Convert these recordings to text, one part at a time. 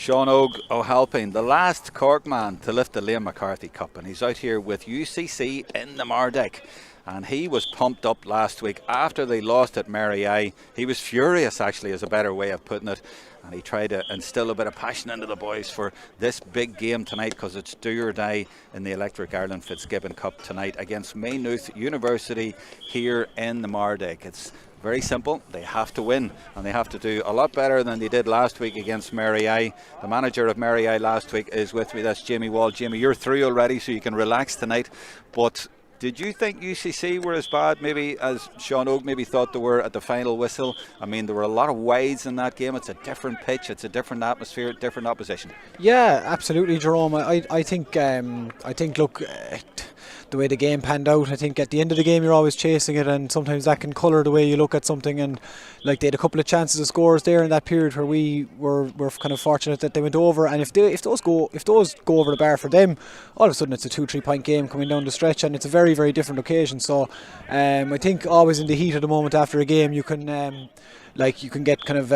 Sean O'Halpine, the last Cork man to lift the Liam McCarthy Cup, and he's out here with UCC in the Mardkye. And he was pumped up last week after they lost at Mardkye. He was furious, actually, is a better way of putting it. And he tried to instill a bit of passion into the boys for this big game tonight, because it's do or die in the Electric Ireland Fitzgibbon Cup tonight against Maynooth University here in the Mardkye. It's very simple. They have to win, and they have to do a lot better than they did last week against Mardkye. The manager of Mardkye last week is with me. That's Jamie Wall. Jamie, you're through already, so you can relax tonight. But did you think UCC were as bad maybe as Sean Oak maybe thought they were at the final whistle? I mean, there were a lot of wides in that game. It's a different pitch, it's a different atmosphere, different opposition. Yeah, absolutely, Jerome. I think look, the way the game panned out, I think at the end of the game you're always chasing it, and sometimes that can colour the way you look at something. And like, they had a couple of chances of scores there in that period where we were kind of fortunate that they went over, and if those go over the bar for them, all of a sudden it's a 2-3 point game coming down the stretch, and it's a very, very different occasion. So I think always in the heat of the moment after a game you can get kind of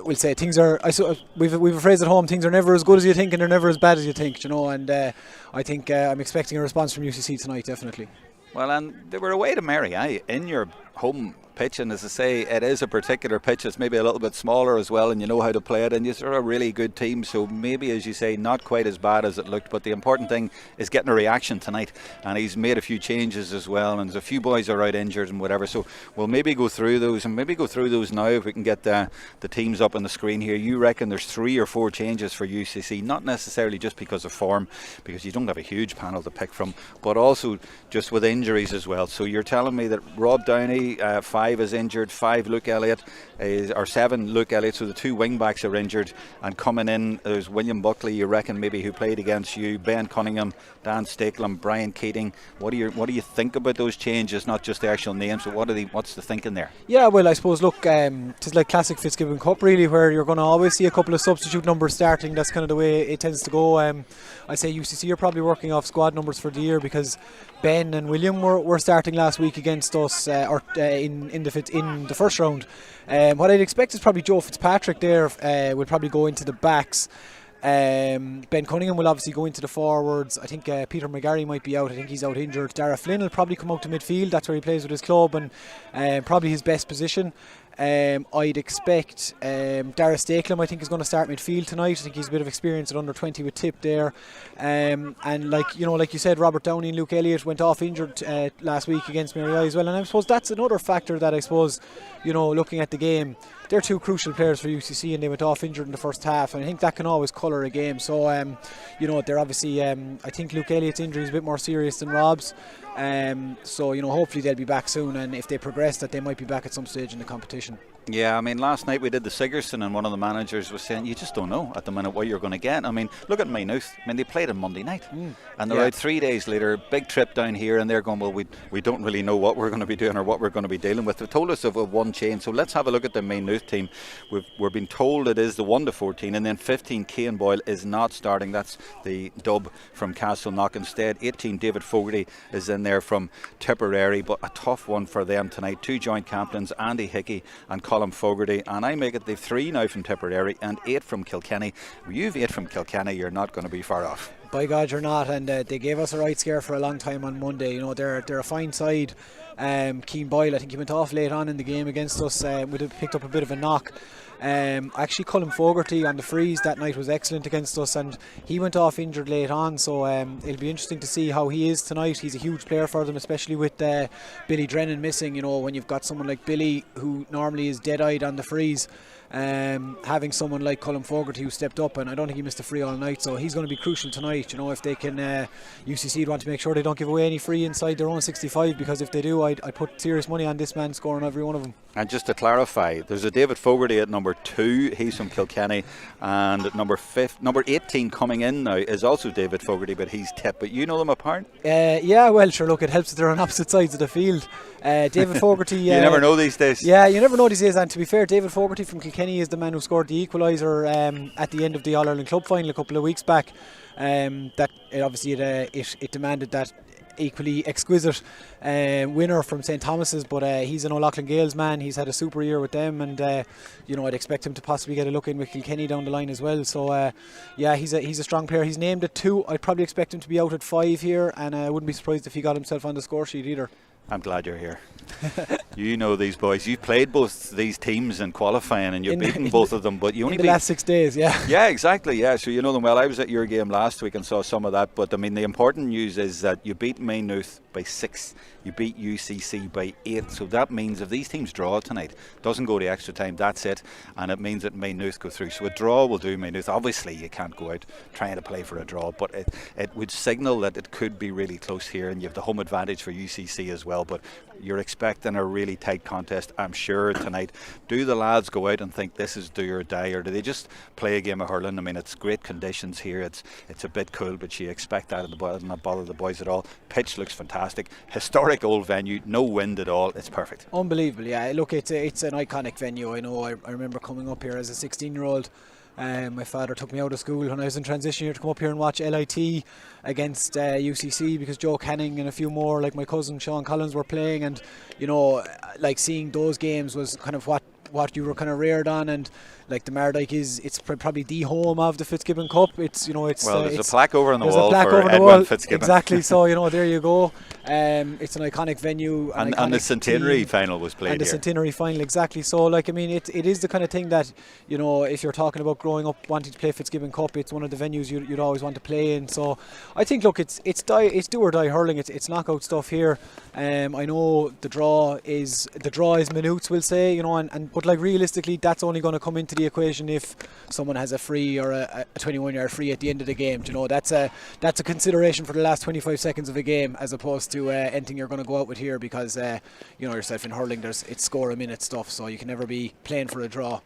we'll say things are, we've a phrase at home, things are never as good as you think and they're never as bad as you think, you know. And I think I'm expecting a response from UCC tonight, definitely. Well, and they were away to Mardkye in your home pitch, and as I say, it is a particular pitch. It's maybe a little bit smaller as well, and you know how to play it, and you're a really good team, so maybe, as you say, not quite as bad as it looked. But the important thing is getting a reaction tonight, and he's made a few changes as well, and there's a few boys are out injured and whatever, so we'll maybe go through those, and maybe go through those now if we can get the teams up on the screen here. You reckon there's 3 or 4 changes for UCC, not necessarily just because of form, because you don't have a huge panel to pick from, but also just with injuries as well. So you're telling me that Rob Downey, 5 is injured, 5 Luke Elliott, or 7 Luke Elliott, so the 2 wing backs are injured, and coming in there's William Buckley, you reckon, maybe, who played against you, Ben Cunningham, Dan Stakelum, Brian Keating. What do you think about those changes, not just the actual names, but what's the thinking there? Yeah, well, I suppose, look, it's like classic Fitzgibbon Cup really, where you're going to always see a couple of substitute numbers starting. That's kind of the way it tends to go. I say UCC are probably working off squad numbers for the year, because Ben and William were starting last week against us, in the first round. What I'd expect is probably Joe Fitzpatrick there will probably go into the backs. Ben Cunningham will obviously go into the forwards. I think Peter McGarry might be out. I think he's out injured. Dara Flynn will probably come out to midfield. That's where he plays with his club, and probably his best position. I'd expect Dara Stakelum, I think, is going to start midfield tonight. I think he's a bit of experience at under 20 with Tip there. And like you said, Robert Downey and Luke Elliott went off injured last week against Mardkye as well. And I suppose that's another factor that, I suppose, looking at the game, they're 2 crucial players for UCC, and they went off injured in the first half, and I think that can always colour a game. So they're obviously, I think Luke Elliott's injury is a bit more serious than Rob's. So hopefully they'll be back soon, and if they progress, that they might be back at some stage in the competition. Yeah, I mean, last night we did the Sigerson, and one of the managers was saying you just don't know at the minute what you're going to get. I mean, look at Maynooth. I mean, they played on Monday night, and they're out 3 days later, big trip down here, and they're going, well, we don't really know what we're going to be doing or what we're going to be dealing with. They told us of one change, so let's have a look at the Maynooth team. We're being told it is the 1-14, and then 15 Cian Boyle is not starting. That's the dub from Castleknock. Instead, 18 David Fogarty is in there from Tipperary, but a tough one for them tonight. 2 joint captains, Andy Hickey and Colin Fogarty, and I make it they've 3 now from Tipperary and 8 from Kilkenny. You've 8 from Kilkenny, you're not going to be far off. By God, you're not, and they gave us a right scare for a long time on Monday. They're a fine side. Cian Boyle, I think he went off late on in the game against us. Would have picked up a bit of a knock. Actually, Colin Fogarty on the freeze that night was excellent against us, and he went off injured late on, so it'll be interesting to see how he is tonight. He's a huge player for them, especially with Billy Drennan missing. When you've got someone like Billy, who normally is dead-eyed on the freeze, having someone like Colin Fogarty who stepped up, and I don't think he missed a free all night, so he's going to be crucial tonight. If they can, UCC want to make sure they don't give away any free inside their own 65, because if they do, I'd put serious money on this man scoring every one of them. And just to clarify, there's a David Fogarty at number 2, he's from Kilkenny, and at number 18 coming in now is also David Fogarty, but he's Tip. But you know them apart? Yeah, well, sure, look, it helps that they're on opposite sides of the field. David Fogarty... you never know these days. Yeah, you never know these days, and to be fair, David Fogarty from Kilkenny is the man who scored the equaliser at the end of the All-Ireland Club final a couple of weeks back. That it obviously it demanded that equally exquisite winner from St Thomas's, but he's an O'Loughlin Gales man. He's had a super year with them, and I'd expect him to possibly get a look in with Kilkenny down the line as well. So he's a strong player. He's named at 2. I'd probably expect him to be out at 5 here, and I wouldn't be surprised if he got himself on the score sheet either. I'm glad you're here. You know these boys. You've played both these teams in qualifying, and you've beaten both of them. But you only in the last 6 days, yeah. Yeah, exactly. Yeah, so you know them well. I was at your game last week and saw some of that. But I mean, the important news is that you beat Maynooth by 6. You beat UCC by 8. So that means if these teams draw tonight, doesn't go to extra time, that's it. And it means that Maynooth go through. So a draw will do Maynooth. Obviously, you can't go out trying to play for a draw, but it would signal that it could be really close here, and you have the home advantage for UCC as well. But you're expecting a really tight contest, I'm sure, tonight. Do the lads go out and think this is do or die, or do they just play a game of hurling? I mean, it's great conditions here. It's a bit cool, but you expect that and not bother the boys at all. Pitch looks fantastic. Historic old venue, no wind at all. It's perfect. Unbelievable, yeah. Look, it's an iconic venue. I know. I remember coming up here as a 16-year-old. My father took me out of school when I was in transition year to come up here and watch LIT against UCC, because Joe Canning and a few more, like my cousin Sean Collins, were playing, and like seeing those games was kind of what you were kind of reared on. And like the Mardkye it's probably the home of the Fitzgibbon Cup. It's there's a plaque over on the wall for over Edwin Fitzgibbon. Exactly. So there you go. It's an iconic venue, and the centenary final was played and the here. Centenary final, exactly. So like, I mean, it is the kind of thing that if you're talking about growing up wanting to play Fitzgibbon Cup, it's one of the venues you'd always want to play in. So I think, look, it's do or die hurling. It's knockout stuff here. I know the draw is Maynooth, we'll say, but like realistically, that's only going to come into the equation if someone has a free or a 21-yard free at the end of the game. That's a consideration for the last 25 seconds of a game, as opposed to anything you're going to go out with here, because yourself in hurling, it's score a minute stuff, so you can never be playing for a draw.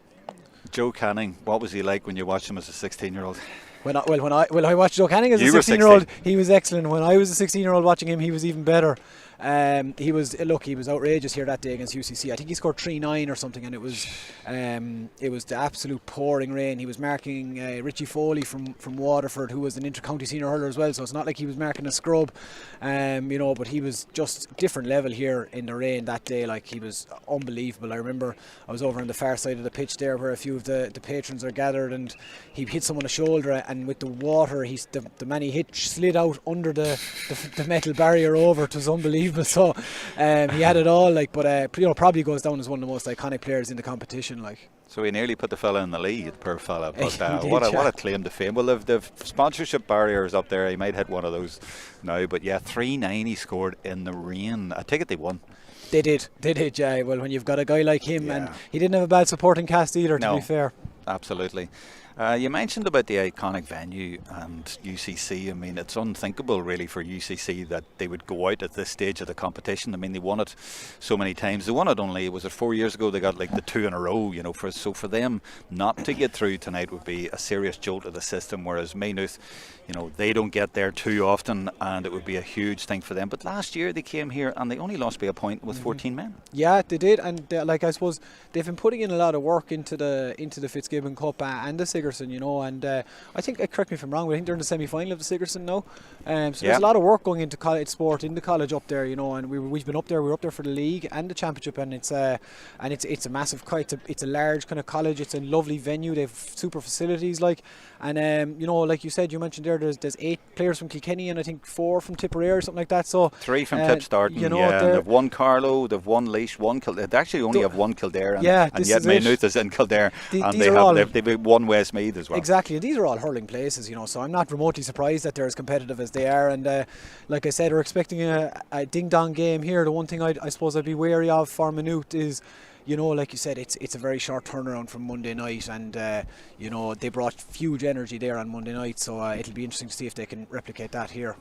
Joe Canning, what was he like when you watched him as a 16-year-old? When I watched Joe Canning as a 16-year-old, he was excellent. When I was a 16-year-old watching him, he was even better. He was outrageous here that day against UCC. I think he scored 3-9 or something, and it was the absolute pouring rain. He was marking Richie Foley from Waterford, who was an inter-county senior hurler as well, so it's not like he was marking a scrub, but he was just different level here in the rain that day. Like, he was unbelievable. I remember I was over on the far side of the pitch there where a few of the patrons are gathered, and he hit someone on the shoulder, and with the water, the man he hit slid out under the metal barrier over. It was unbelievable. So he had it all, like, but probably goes down as one of the most iconic players in the competition, like. So he nearly put the fella in the lead, poor fella. But Indeed, what a claim to fame. Well, the sponsorship barriers up there, he might hit one of those now. But yeah, 3-9 he scored in the rain. I take it they won. They did, yeah. Well, when you've got a guy like him, and he didn't have a bad supporting cast either, to be fair. Absolutely. You mentioned about the iconic venue and UCC. I mean, it's unthinkable really for UCC that they would go out at this stage of the competition. I mean, they won it so many times. They won it only, was it 4 years ago? They got like the 2 in a row, so for them not to get through tonight would be a serious jolt to the system, whereas Maynooth, they don't get there too often, and it would be a huge thing for them. But last year they came here and they only lost by a point with 14 men. Yeah, they did, and I suppose they've been putting in a lot of work into the Fitzgibbon Cup and the Sigerson, and I think, correct me if I'm wrong, but I think they're in the semi-final of the Sigerson now. There's a lot of work going into college sport in the college up there, and we've been up there. We were up there for the league and the championship, and it's a massive, it's a large kind of college. It's a lovely venue. They have super facilities, like, and like you said, you mentioned there, there's 8 players from Kilkenny and I think 4 from Tipperary or something like that. So 3 from Tipstartan, and they've 1 Carlow, they've 1 Laois, 1 Kildare. They actually only have 1 Kildare, and yet Maynooth is in Kildare, and they've 1 Westmeath as well. Exactly, these are all hurling places, so I'm not remotely surprised that they're as competitive as they are. And like I said, we're expecting a ding-dong game here. The one thing I suppose I'd be wary of for Maynooth is, like you said, it's a very short turnaround from Monday night, and they brought huge energy there on Monday night, so it'll be interesting to see if they can replicate that here.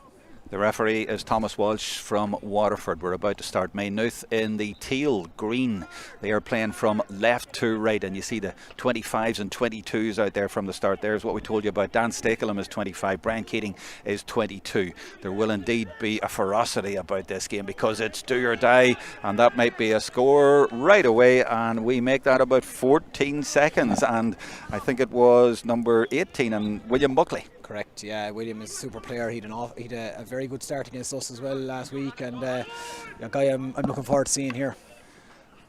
The referee is Thomas Walsh from Waterford. We're about to start. Maynooth in the teal green. They are playing from left to right, and you see the 25s and 22s out there from the start. There's what we told you about. Dan Stakelham is 25, Brian Keating is 22. There will indeed be a ferocity about this game because it's do or die, and that might be a score right away, and we make that about 14 seconds, and I think it was number 18, and William Buckley Correct, yeah. William is a super player. He had a very good start against us as well last week, and a guy I'm looking forward to seeing here.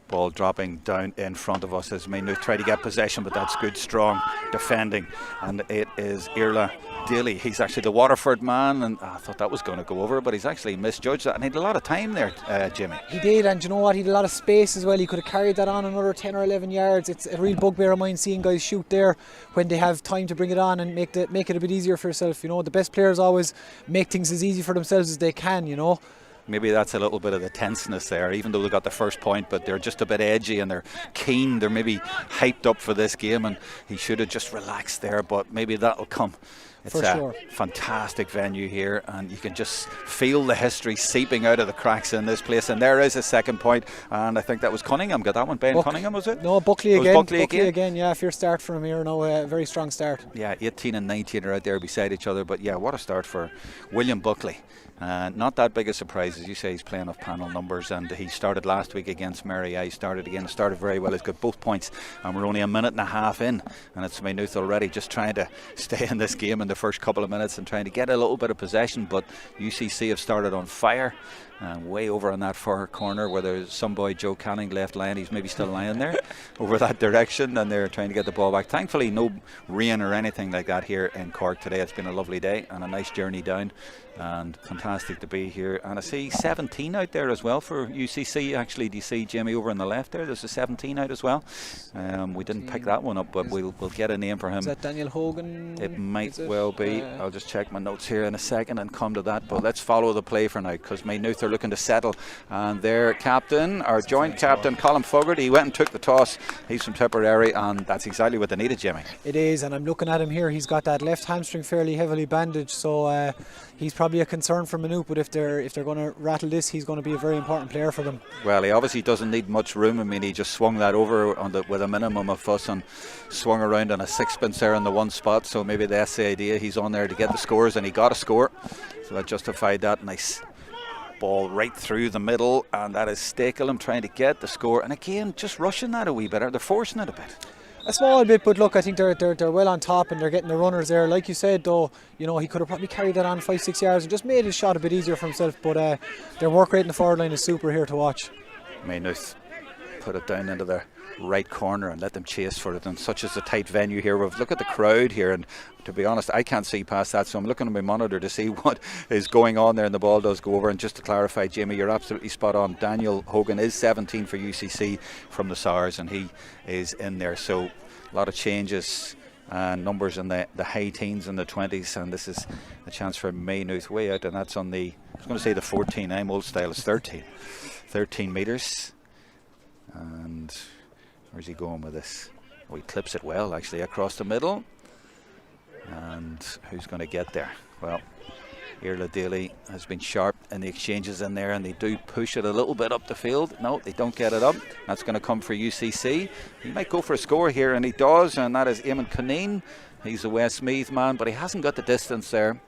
Ball dropping down in front of us as Maynooth try to get possession, but that's good, strong defending. And it is Irla Daly. He's actually the Waterford man, and I thought that was going to go over, but he's actually misjudged that. And he had a lot of time there, Jimmy. He did, and you know what? He had a lot of space as well. He could have carried that on another 10 or 11 yards. It's a real bugbear of mine seeing guys shoot there when they have time to bring it on and make it a bit easier for yourself. You know, the best players always make things as easy for themselves as they can, you know. Maybe that's a little bit of the tenseness there, even though they got the first point, but they're just a bit edgy and they're keen. They're maybe hyped up for this game, and he should have just relaxed there, but maybe that'll come. It's a fantastic venue here, and you can just feel the history seeping out of the cracks in this place. And there is a second point, and I think that was Cunningham got that one. Ben Cunningham, was it? No, Buckley again. Buckley again. Yeah, fair start for him here now. A very strong start. Yeah, 18 and 19 are out there beside each other, but yeah, what a start for William Buckley. Not that big a surprise, as you say. He's playing off panel numbers, and he started last week against Mardkye. Started very well. He's got both points, and we're only a minute and a half in, and it's Maynooth already just trying to stay in this game in the first couple of minutes and trying to get a little bit of possession. But UCC have started on fire, way over on that far corner where there's some boy Joe Canning left lying. He's maybe still lying there over that direction, and they're trying to get the ball back. Thankfully no rain or anything like that here in Cork today. It's been a lovely day and a nice journey down, and fantastic to be here. And I see 17 out there as well for UCC. Actually, do you see Jamie over on the left there? There's a 17 out as well. We didn't pick that one up, but we'll get a name for him. Is that Daniel Hogan? It might well be. I'll just check my notes here in a second and come to that, but let's follow the play for now, because Maynooth are looking to settle, and their captain, our joint captain Colin Fogarty, he went and took the toss. He's from Tipperary, and that's exactly what they needed, Jimmy. It is, and I'm looking at him here. He's got that left hamstring fairly heavily bandaged, so he's probably a concern for Maynooth, but if they're going to rattle this, he's going to be a very important player for them. Well, he obviously doesn't need much room. I mean, he just swung that over with a minimum of fuss and swung around on a sixpence there in the one spot, so maybe that's the idea. He's on there to get the scores, and he got a score, so that justified that. Nice ball right through the middle, and that is Stakelham trying to get the score, and again just rushing that a wee bit. They're forcing it a bit. A small bit, but look, I think they're well on top, and they're getting the runners there. Like you said, though, you know, he could have probably carried that on 5-6 yards and just made his shot a bit easier for himself, but their work rate in the forward line is super here to watch. Maynooth put it down into the right corner and let them chase for it, and such is a tight venue here. Look at the crowd here, and to be honest, I can't see past that, so I'm looking at my monitor to see what is going on there, and the ball does go over. And just to clarify, Jamie, you're absolutely spot on. Daniel Hogan is 17 for UCC from the SARS, and he is in there, so a lot of changes and numbers in the high teens and the 20s, and this is a chance for Maynooth way out, and that's on the, I was going to say the 14, I'm old style, it's 13 metres. And where's he going with this? Oh, he clips it well, actually, across the middle. And who's going to get there? Well, Irla Daly has been sharp in the exchanges in there, and they do push it a little bit up the field. No, they don't get it up. That's going to come for UCC. He might go for a score here, and he does, and that is Eamon Cunneen. He's a Westmeath man, but he hasn't got the distance there,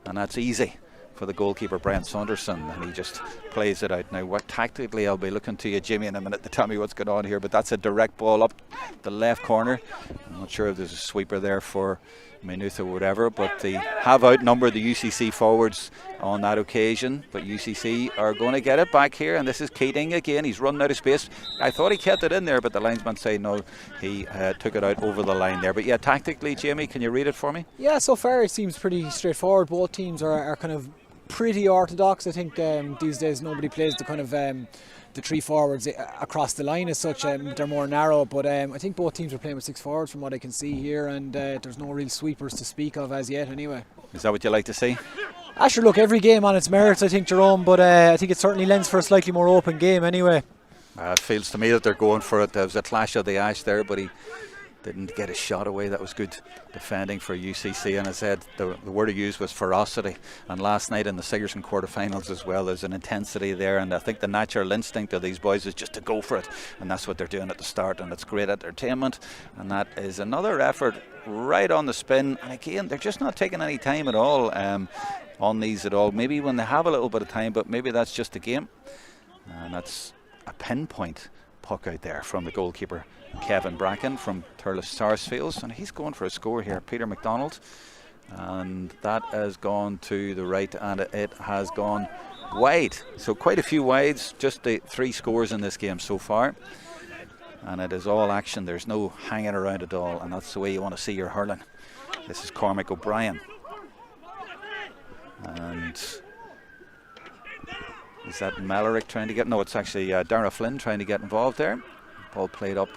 and that's easy for the goalkeeper Brian Saunderson, and he just plays it out. Now, what tactically, I'll be looking to you, Jimmy, in a minute to tell me what's going on here, but that's a direct ball up the left corner. I'm not sure if there's a sweeper there for Maynooth or whatever, but they have outnumbered the UCC forwards on that occasion, but UCC are going to get it back here, and this is Keating again. He's running out of space. I thought he kept it in there, but the linesman say no, he took it out over the line there. But yeah, tactically, Jamie, can you read it for me? Yeah, so far it seems pretty straightforward. Both teams are kind of pretty orthodox. I think these days nobody plays the kind of the three forwards across the line as such. They're more narrow, but I think both teams are playing with six forwards from what I can see here, and there's no real sweepers to speak of as yet anyway. Is that what you like to see? Sure, look, every game on its merits, I think, Jerome, but I think it certainly lends for a slightly more open game anyway. It feels to me that they're going for it. There was a clash of the ash there, but he didn't get a shot away. That was good defending for UCC, and I said the word he used was ferocity, and last night in the Sigerson quarterfinals as well, there's an intensity there, and I think the natural instinct of these boys is just to go for it, and that's what they're doing at the start, and it's great entertainment. And that is another effort right on the spin, and again, they're just not taking any time at all on these at all. Maybe when they have a little bit of time, but maybe that's just a game. And that's a pinpoint puck out there from the goalkeeper Kevin Bracken from Turles Sarsfields, and he's going for a score here. Peter McDonald, and that has gone to the right, and it has gone wide. So quite a few wides, just the 3 scores in this game so far, and it is all action. There's no hanging around at all, and that's the way you want to see your hurling. This is Cormac O'Brien, and is that Malarick trying to get? No, it's actually Dara Flynn trying to get involved there. Ball played up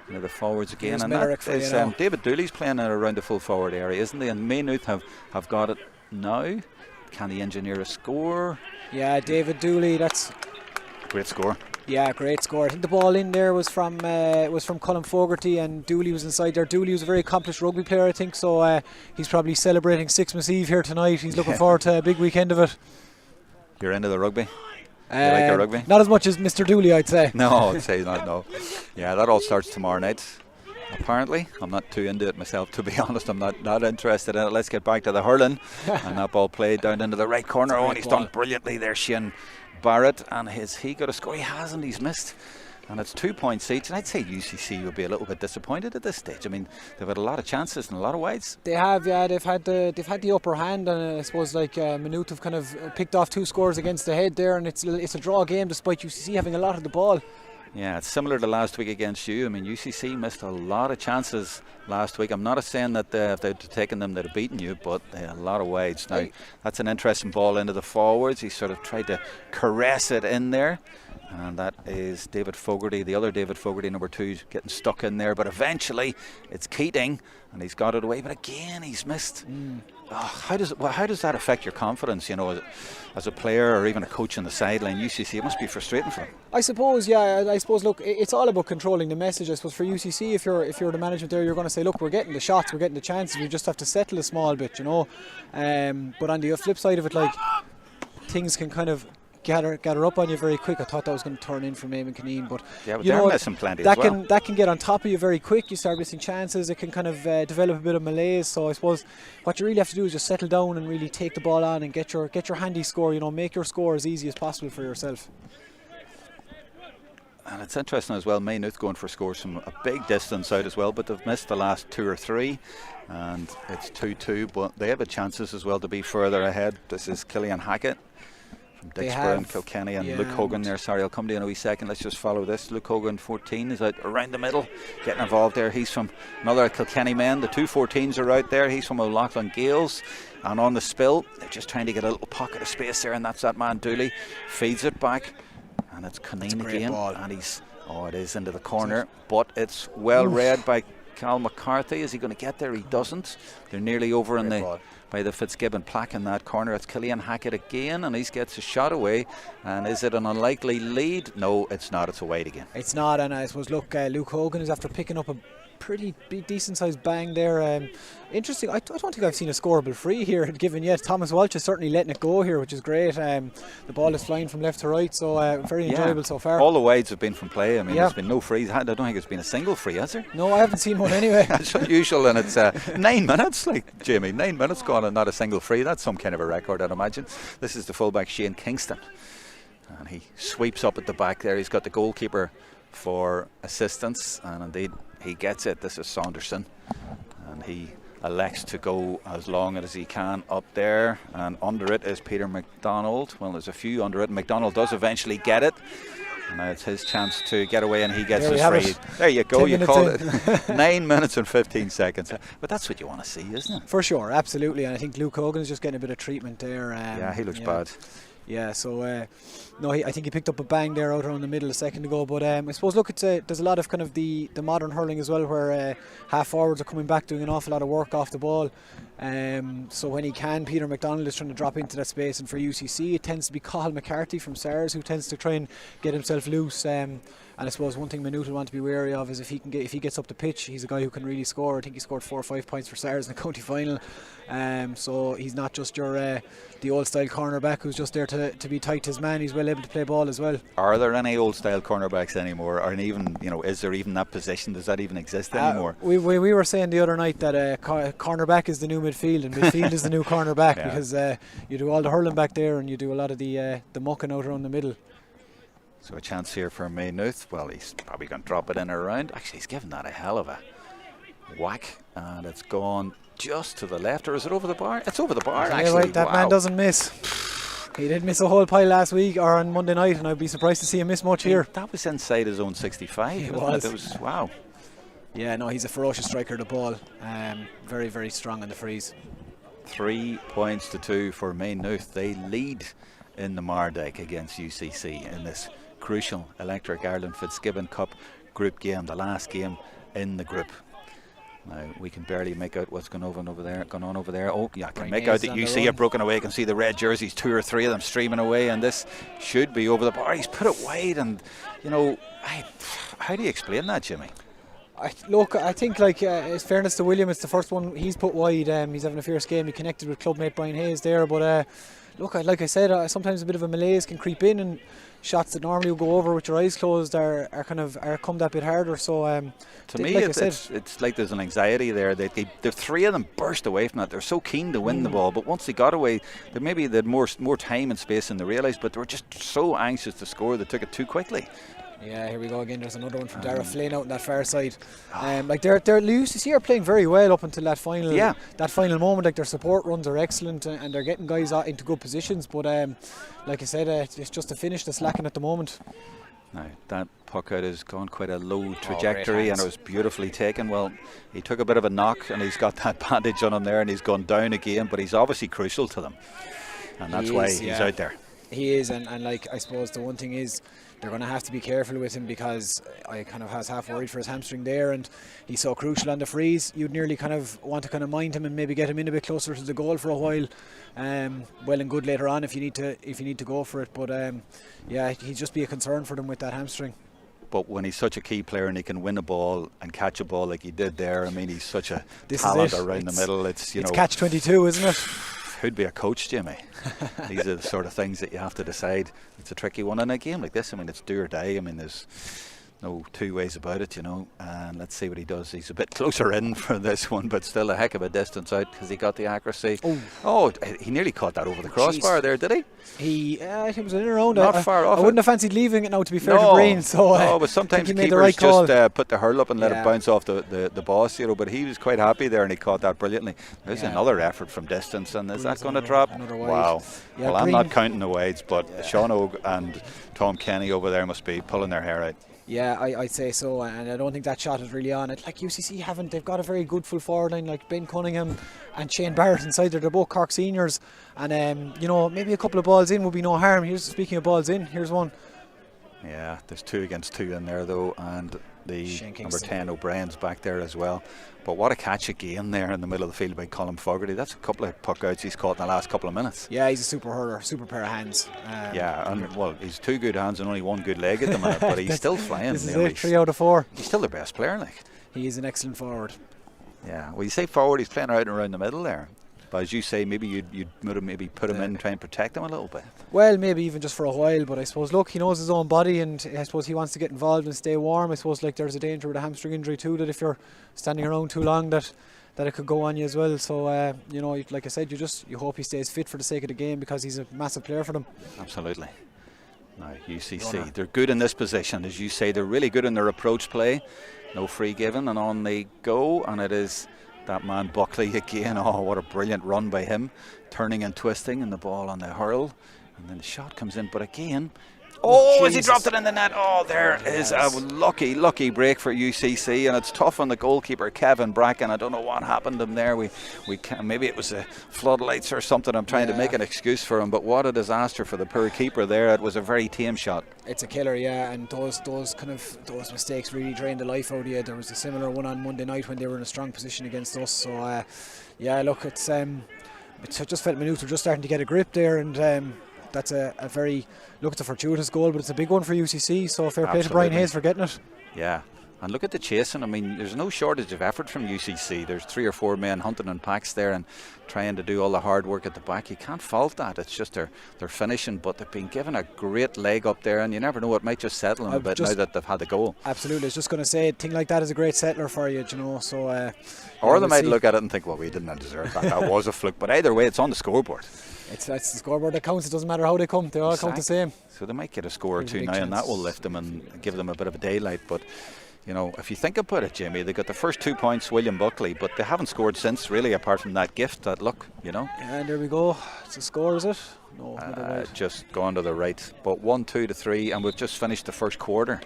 into the forwards again, and that is David Dooley's playing around the full forward area, isn't he? And Maynooth have got it now. Can he engineer a score? Yeah, David Dooley, that's great score. Yeah, great score. I think the ball in there was from Colin Fogarty, and Dooley was inside there. Dooley was a very accomplished rugby player, I think, so he's probably celebrating Sixmas Eve here tonight. He's looking forward to a big weekend of it. You're into the rugby? You like your rugby? Not as much as Mr. Dooley, I'd say. No, I'd say not, no. Yeah, that all starts tomorrow night. Apparently, I'm not too into it myself, to be honest. I'm not interested in it. Let's get back to the hurling. And that ball played down into the right corner. Oh, and he's done brilliantly there, Shane Barrett. And has he got a score? He hasn't. He's missed. And it's 2 points each. And I'd say UCC would be a little bit disappointed at this stage. I mean, they've had a lot of chances and a lot of wides. They have, yeah. They've had the upper hand, and I suppose Maynooth have kind of picked off 2 scores against the head there, and it's a draw game despite UCC having a lot of the ball. Yeah, it's similar to last week against you. I mean, UCC missed a lot of chances last week. I'm not saying that if they'd taken them, they'd have beaten you, but they had a lot of wides. Now, that's an interesting ball into the forwards. He sort of tried to caress it in there. And that is David Fogarty, the other David Fogarty, number 2, getting stuck in there. But eventually, it's Keating, and he's got it away. But again, he's missed. Oh, how does that affect your confidence, you know, as a player or even a coach on the sideline? UCC, it must be frustrating for him. I suppose, yeah. I suppose, look, it's all about controlling the message. I suppose for UCC, if you're the management there, you're going to say, look, we're getting the shots, we're getting the chances. We just have to settle a small bit, you know. But on the flip side of it, like, things can kind of gather up on you very quick. I thought that was going to turn in from Eamon Kineen, but yeah, but they're missing plenty that as well. That can get on top of you very quick. You start missing chances. It can kind of develop a bit of malaise. So I suppose what you really have to do is just settle down and really take the ball on and get your handy score. You know, make your score as easy as possible for yourself. And it's interesting as well, Maynooth going for scores from a big distance out as well, but they've missed the last 2 or 3, and it's 2-2, but they have the chances as well to be further ahead. This is Killian Hackett from Dixborough and Kilkenny, and Luke Hogan there. Sorry, I'll come to you in a wee second. Let's just follow this. Luke Hogan, 14, is out around the middle, getting involved there. He's from another Kilkenny man. The 2 14s are out there. He's from O'Loughlin Gales. And on the spill, they're just trying to get a little pocket of space there, and that's that man Dooley. Feeds it back. And it's Kineen again, and it is into the corner, but it's well read by Cal McCarthy. Is he going to get there? He doesn't. They're nearly over by the Fitzgibbon plaque in that corner. It's Killian Hackett again, and he gets a shot away. And is it an unlikely lead? No, it's not. It's a wide again. It's not, and I suppose, look, Luke Hogan is after picking up a pretty big, decent sized bang there. Interesting. I don't think I've seen a scoreable free here given yet. Thomas Walsh is certainly letting it go here, which is great. The ball is flying from left to right, so very enjoyable so far. All the wides have been from play. I mean, there's been no frees. I don't think it's been a single free, has there? No, I haven't seen one anyway. It's unusual, and it's 9 minutes, like Jamie, 9 minutes gone and not a single free. That's some kind of a record, I'd imagine. This is the fullback Shane Kingston, and he sweeps up at the back there. He's got the goalkeeper for assistance, and indeed he gets it. This is Saunderson, and he elects to go as long as he can up there, and under it is Peter McDonald. Well, there's a few under it. McDonald does eventually get it, and now it's his chance to get away, and he gets his free. There you go, you called it. 9 minutes and 15 seconds. But that's what you want to see, isn't it? For sure, absolutely. And I think Luke Hogan is just getting a bit of treatment there. Yeah, he looks bad. Yeah, so I think he picked up a bang there out around the middle a second ago. But I suppose, look, there's a lot of kind of the modern hurling as well, where half forwards are coming back doing an awful lot of work off the ball. So when he can, Peter McDonald is trying to drop into that space, and for UCC it tends to be Cathal McCarthy from SARS who tends to try and get himself loose. And I suppose one thing Maynooth will want to be wary of is if he gets up the pitch, he's a guy who can really score. I think he scored 4 or 5 points for SARS in the county final. So he's not just your the old style cornerback who's just there to be tight to his man. He's well able to play ball as well. Are there any old style cornerbacks anymore? Or even, is there even that position? Does that even exist anymore? We were saying the other night that cornerback is the new midfield, and midfield is the new cornerback, because you do all the hurling back there, and you do a lot of the mucking out around the middle. So a chance here for Maynooth. Well, he's probably going to drop it in or around. Actually, he's given that a hell of a whack, and it's gone just to the left, or is it over the bar? It's over the bar, Yeah, actually. right, that man doesn't miss. He did miss a whole pile last week or on Monday night, and I'd be surprised to see him miss much here. That was inside his own 65. It wasn't was. It was wow. Yeah, no, he's a ferocious striker of the ball. Very, very strong on the frees. 3 points to 2 for Maynooth. They lead in the Mardkye against UCC in this crucial Electric Ireland Fitzgibbon Cup group game, the last game in the group. Now we can barely make out what's going on over there. Oh, yeah, I can make out that UC have broken away. I can see the red jerseys, 2 or 3 of them streaming away, and this should be over the bar. He's put it wide, and you know, how do you explain that, Jimmy? I think, like, in fairness to William, it's the first one he's put wide. He's having a fierce game. He connected with clubmate Brian Hayes there, but look, like I said, sometimes a bit of a malaise can creep in, and shots that normally would go over with your eyes closed are come that bit harder. So to me, like it's like there's an anxiety there. The 3 of them burst away from that. They're so keen to win the ball, but once they got away, they had more time and space than they realised. But they were just so anxious to score, they took it too quickly. Yeah, here we go again. There's another one from Dara Flynn out on that far side. Like they're UCC are playing very well up until that final moment. Like, their support runs are excellent, and they're getting guys into good positions. But like I said, it's just the finish that's lacking at the moment. Now that puck out has gone quite a low trajectory, and it was beautifully taken. Well, he took a bit of a knock, and he's got that bandage on him there, and he's gone down again. But he's obviously crucial to them, and that's why he's out there. He is, and like, I suppose the one thing is, they're going to have to be careful with him, because I kind of was half worried for his hamstring there, and he's so crucial on the freeze. You'd nearly kind of want to kind of mind him and maybe get him in a bit closer to the goal for a while. Well and good later on if you need to go for it, but yeah, he'd just be a concern for them with that hamstring. But when he's such a key player and he can win a ball and catch a ball like he did there, I mean, he's such a talent around the middle. It's catch-22, isn't it? Who'd be a coach, Jimmy? These are the sort of things that you have to decide. It's a tricky one in a game like this. I mean, it's do or die. I mean, there's no two ways about it, you know. And let's see what he does. He's a bit closer in for this one, but still a heck of a distance out because he got the accuracy. Oh, he nearly caught that over the crossbar there, did he? I think it was in and around. Not far off. I wouldn't have fancied leaving it now, to be fair to Breen. So, but sometimes keepers just put the hurl up and let it bounce off the boss, you know. But he was quite happy there, and he caught that brilliantly. There's another effort from distance, and is that going to drop? Wow. Yeah, well, I'm not counting the wides, but Sean Og and Tom Kenny over there must be pulling their hair out. Yeah, I'd say so, and I don't think that shot is really on it. Like, UCC they've got a very good full forward line, like Ben Cunningham and Shane Barrett inside there. They're both Cork seniors, and you know, maybe a couple of balls in would be no harm. Speaking of balls in, here's one. Yeah, there's 2 against 2 in there though, and the number 10 O'Brien's back there as well. But what a catch again there in the middle of the field by Colin Fogarty. That's a couple of puck outs he's caught in the last couple of minutes. Yeah, he's a super hurler, super pair of hands. He's 2 good hands and only 1 good leg at the minute, but he's still flying. This is it, 3 out of 4. He's still the best player, like. He is an excellent forward. Yeah, well, you say forward, he's playing out and around the middle there. But as you say, maybe you'd maybe put him in and try and protect him a little bit. Well, maybe even just for a while, but I suppose, look, he knows his own body, and I suppose he wants to get involved and stay warm. I suppose, like, there's a danger with a hamstring injury too, that if you're standing around too long, that it could go on you as well. So you know, like I said, you hope he stays fit for the sake of the game, because he's a massive player for them. Absolutely. Now UCC, they're good in this position, as you say. They're really good in their approach play. No free given, and on they go, and it is that man Buckley again. Oh, what a brilliant run by him, turning and twisting, and the ball on the hurl, and then the shot comes in, but again, as he dropped it in the net. Oh, there is a lucky break for UCC, and it's tough on the goalkeeper Kevin Bracken. I don't know what happened to him there. We can, maybe it was the floodlights or something. I'm trying to make an excuse for him, but what a disaster for the poor keeper there. It was a very tame shot. It's a killer, yeah, and those mistakes really drain the life out of you. There was a similar one on Monday night when they were in a strong position against us. So yeah, look, it just felt Maynooth were just starting to get a grip there, and that's a very, look, it's a fortuitous goal, but it's a big one for UCC, so fair play to Brian Hayes for getting it. Yeah, and look at the chasing. I mean, there's no shortage of effort from UCC. There's 3 or 4 men hunting in packs there and trying to do all the hard work at the back. You can't fault that. It's just they're finishing, but they've been given a great leg up there, and you never know, it might just settle them a bit now that they've had the goal. Absolutely, I was just going to say, a thing like that is a great settler for you, you know. So or they might look at it and think, well, we didn't deserve that. That was a fluke. But either way, it's on the scoreboard. It's the scoreboard that counts. It doesn't matter how they come. They all count the same. So they might get a score or 2 now, and that will lift them and give them a bit of a daylight. But you know, if you think about it, Jamie, they got the first 2 points, William Buckley, but they haven't scored since, really, apart from that gift, that look, you know. And there we go. It's a score, is it? No, never mind. Just gone to the right. But 1-2 to 3, and we've just finished the first quarter.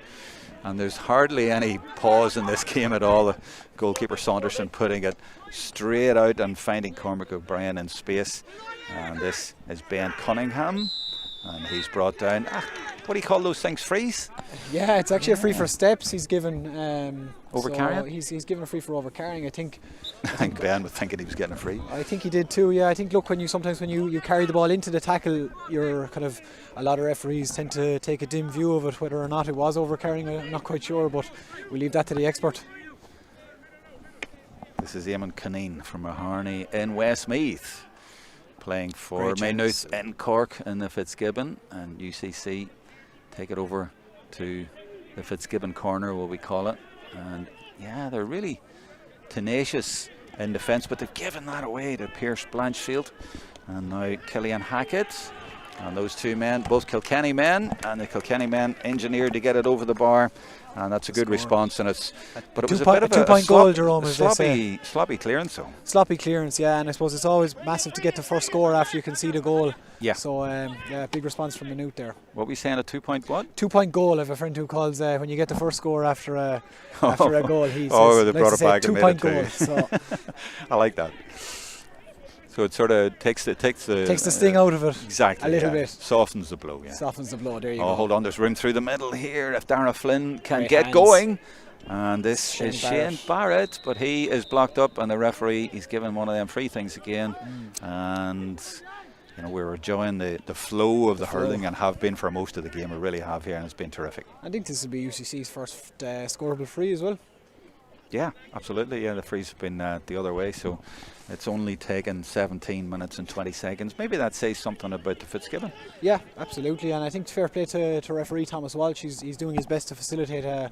And there's hardly any pause in this game at all. The goalkeeper Saunderson putting it straight out and finding Cormac O'Brien in space. And this is Ben Cunningham. And he's brought down, what do you call those things, frees? Yeah, it's actually a free for steps. He's given overcarrying. So he's given a free for overcarrying. I think Ben was thinking he was getting a free. I think he did too. Yeah, I think look, when you carry the ball into the tackle, you're kind of, a lot of referees tend to take a dim view of it, whether or not it was overcarrying. I'm not quite sure, but we leave that to the expert. This is Eamon Caneen from Mahoney in Westmeath, playing for Maynooth in Cork in the Fitzgibbon, and UCC take it over to the Fitzgibbon corner, what we call it. And yeah, they're really tenacious in defence, but they've given that away to Pierce Blanchfield. And now Killian Hackett, and those two men, both Kilkenny men, and the Kilkenny men engineered to get it over the bar, and that's a good response. And it was a bit of a 2-point goal, Jerome, sloppy clearance, though. Sloppy clearance, yeah, and I suppose it's always massive to get the first score after you concede a goal. Yeah. So yeah, big response from Maynooth there. What were we saying, a 2-point what? 2-point goal. I have a friend who calls when you get the first score after a goal. He says, they brought it back 2-point goal. So I like that. So it sort of takes the sting out of it. Exactly. A little bit. Softens the blow. Yeah. Softens the blow. There you go. Oh, hold on. There's room through the middle here. If Darragh Flynn can get going, and this is Shane Barrett, but he is blocked up, and the referee, he's given one of them free things again, and you know, we're enjoying the flow of the hurling, and have been for most of the game. We really have here, and it's been terrific. I think this will be UCC's first scoreable free as well. Yeah, absolutely. Yeah, the frees have been the other way, so it's only taken 17 minutes and 20 seconds. Maybe that says something about the Fitzgibbon. Yeah, absolutely, and I think fair play to referee Thomas Walsh. He's doing his best to facilitate an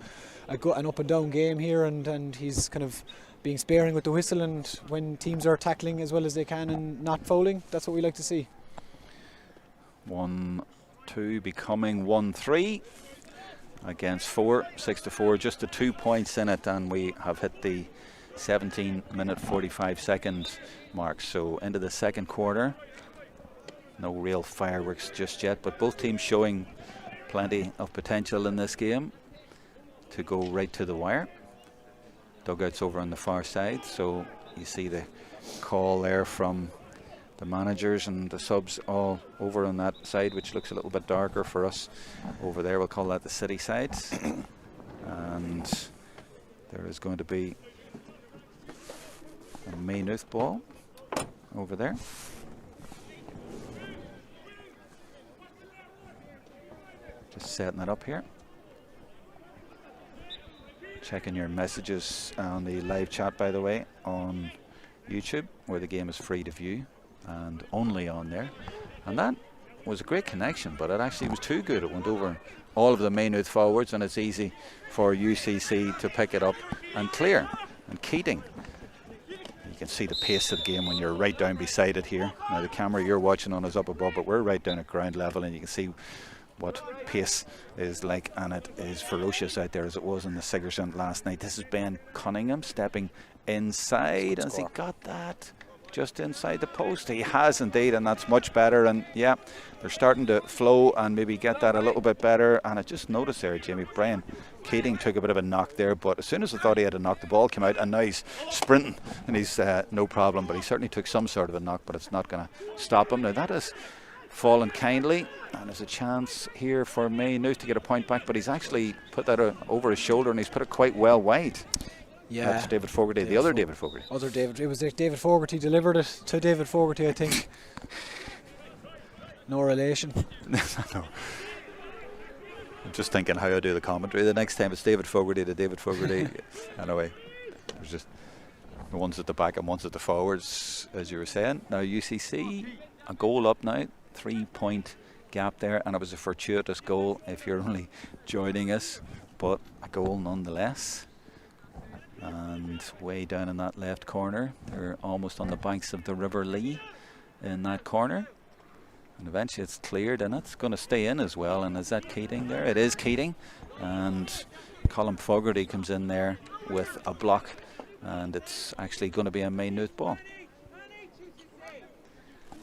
up and down game here, and he's kind of being sparing with the whistle, and when teams are tackling as well as they can and not fouling, that's what we like to see. 1-2 becoming 1-3. Against 6-4, just the 2 points in it, and we have hit the 17-minute 45-second mark. So into the second quarter, no real fireworks just yet, but both teams showing plenty of potential in this game to go right to the wire. Dugouts over on the far side, so you see the call there from the managers and the subs all over on that side, which looks a little bit darker for us over there. We'll call that the city side. And there is going to be a Maynooth ball over there. Just setting it up here. Checking your messages on the live chat, by the way, on YouTube, where the game is free to view and only on there. And that was a great connection, but it actually was too good. It went over all of the Maynooth forwards, and it's easy for UCC to pick it up and clear. And Keating, you can see the pace of the game when you're right down beside it here. Now the camera you're watching on is up above, but we're right down at ground level, and you can see what pace is like, and it is ferocious out there as it was in the Sigerson last night. This is Ben Cunningham stepping inside, and has he got that just inside the post? He has indeed, and that's much better. And yeah, they're starting to flow and maybe get that a little bit better. And I just noticed there, Jamie, Brian Keating took a bit of a knock there, but as soon as I thought he had a knock, the ball came out, and now he's sprinting, and he's no problem. But he certainly took some sort of a knock, but it's not going to stop him. Now that is fallen kindly, and there's a chance here for Maynooth to get a point back, but he's actually put that over his shoulder, and he's put it quite well wide. Yeah, that's David Fogarty, the other David Fogarty. It was David Fogarty delivered it to David Fogarty, I think. No relation. No. I'm just thinking how I do the commentary. The next time it's David Fogarty to David Fogarty. Anyway, there's just the ones at the back and ones at the forwards, as you were saying. Now UCC, a goal up now, 3-point gap there, and it was a fortuitous goal if you're only joining us, but a goal nonetheless. And way down in that left corner, they're almost on the banks of the River Lee in that corner, and eventually it's cleared, and it's going to stay in as well. And is that Keating there? It is Keating, and Colin Fogarty comes in there with a block, and it's actually going to be a Maynooth ball.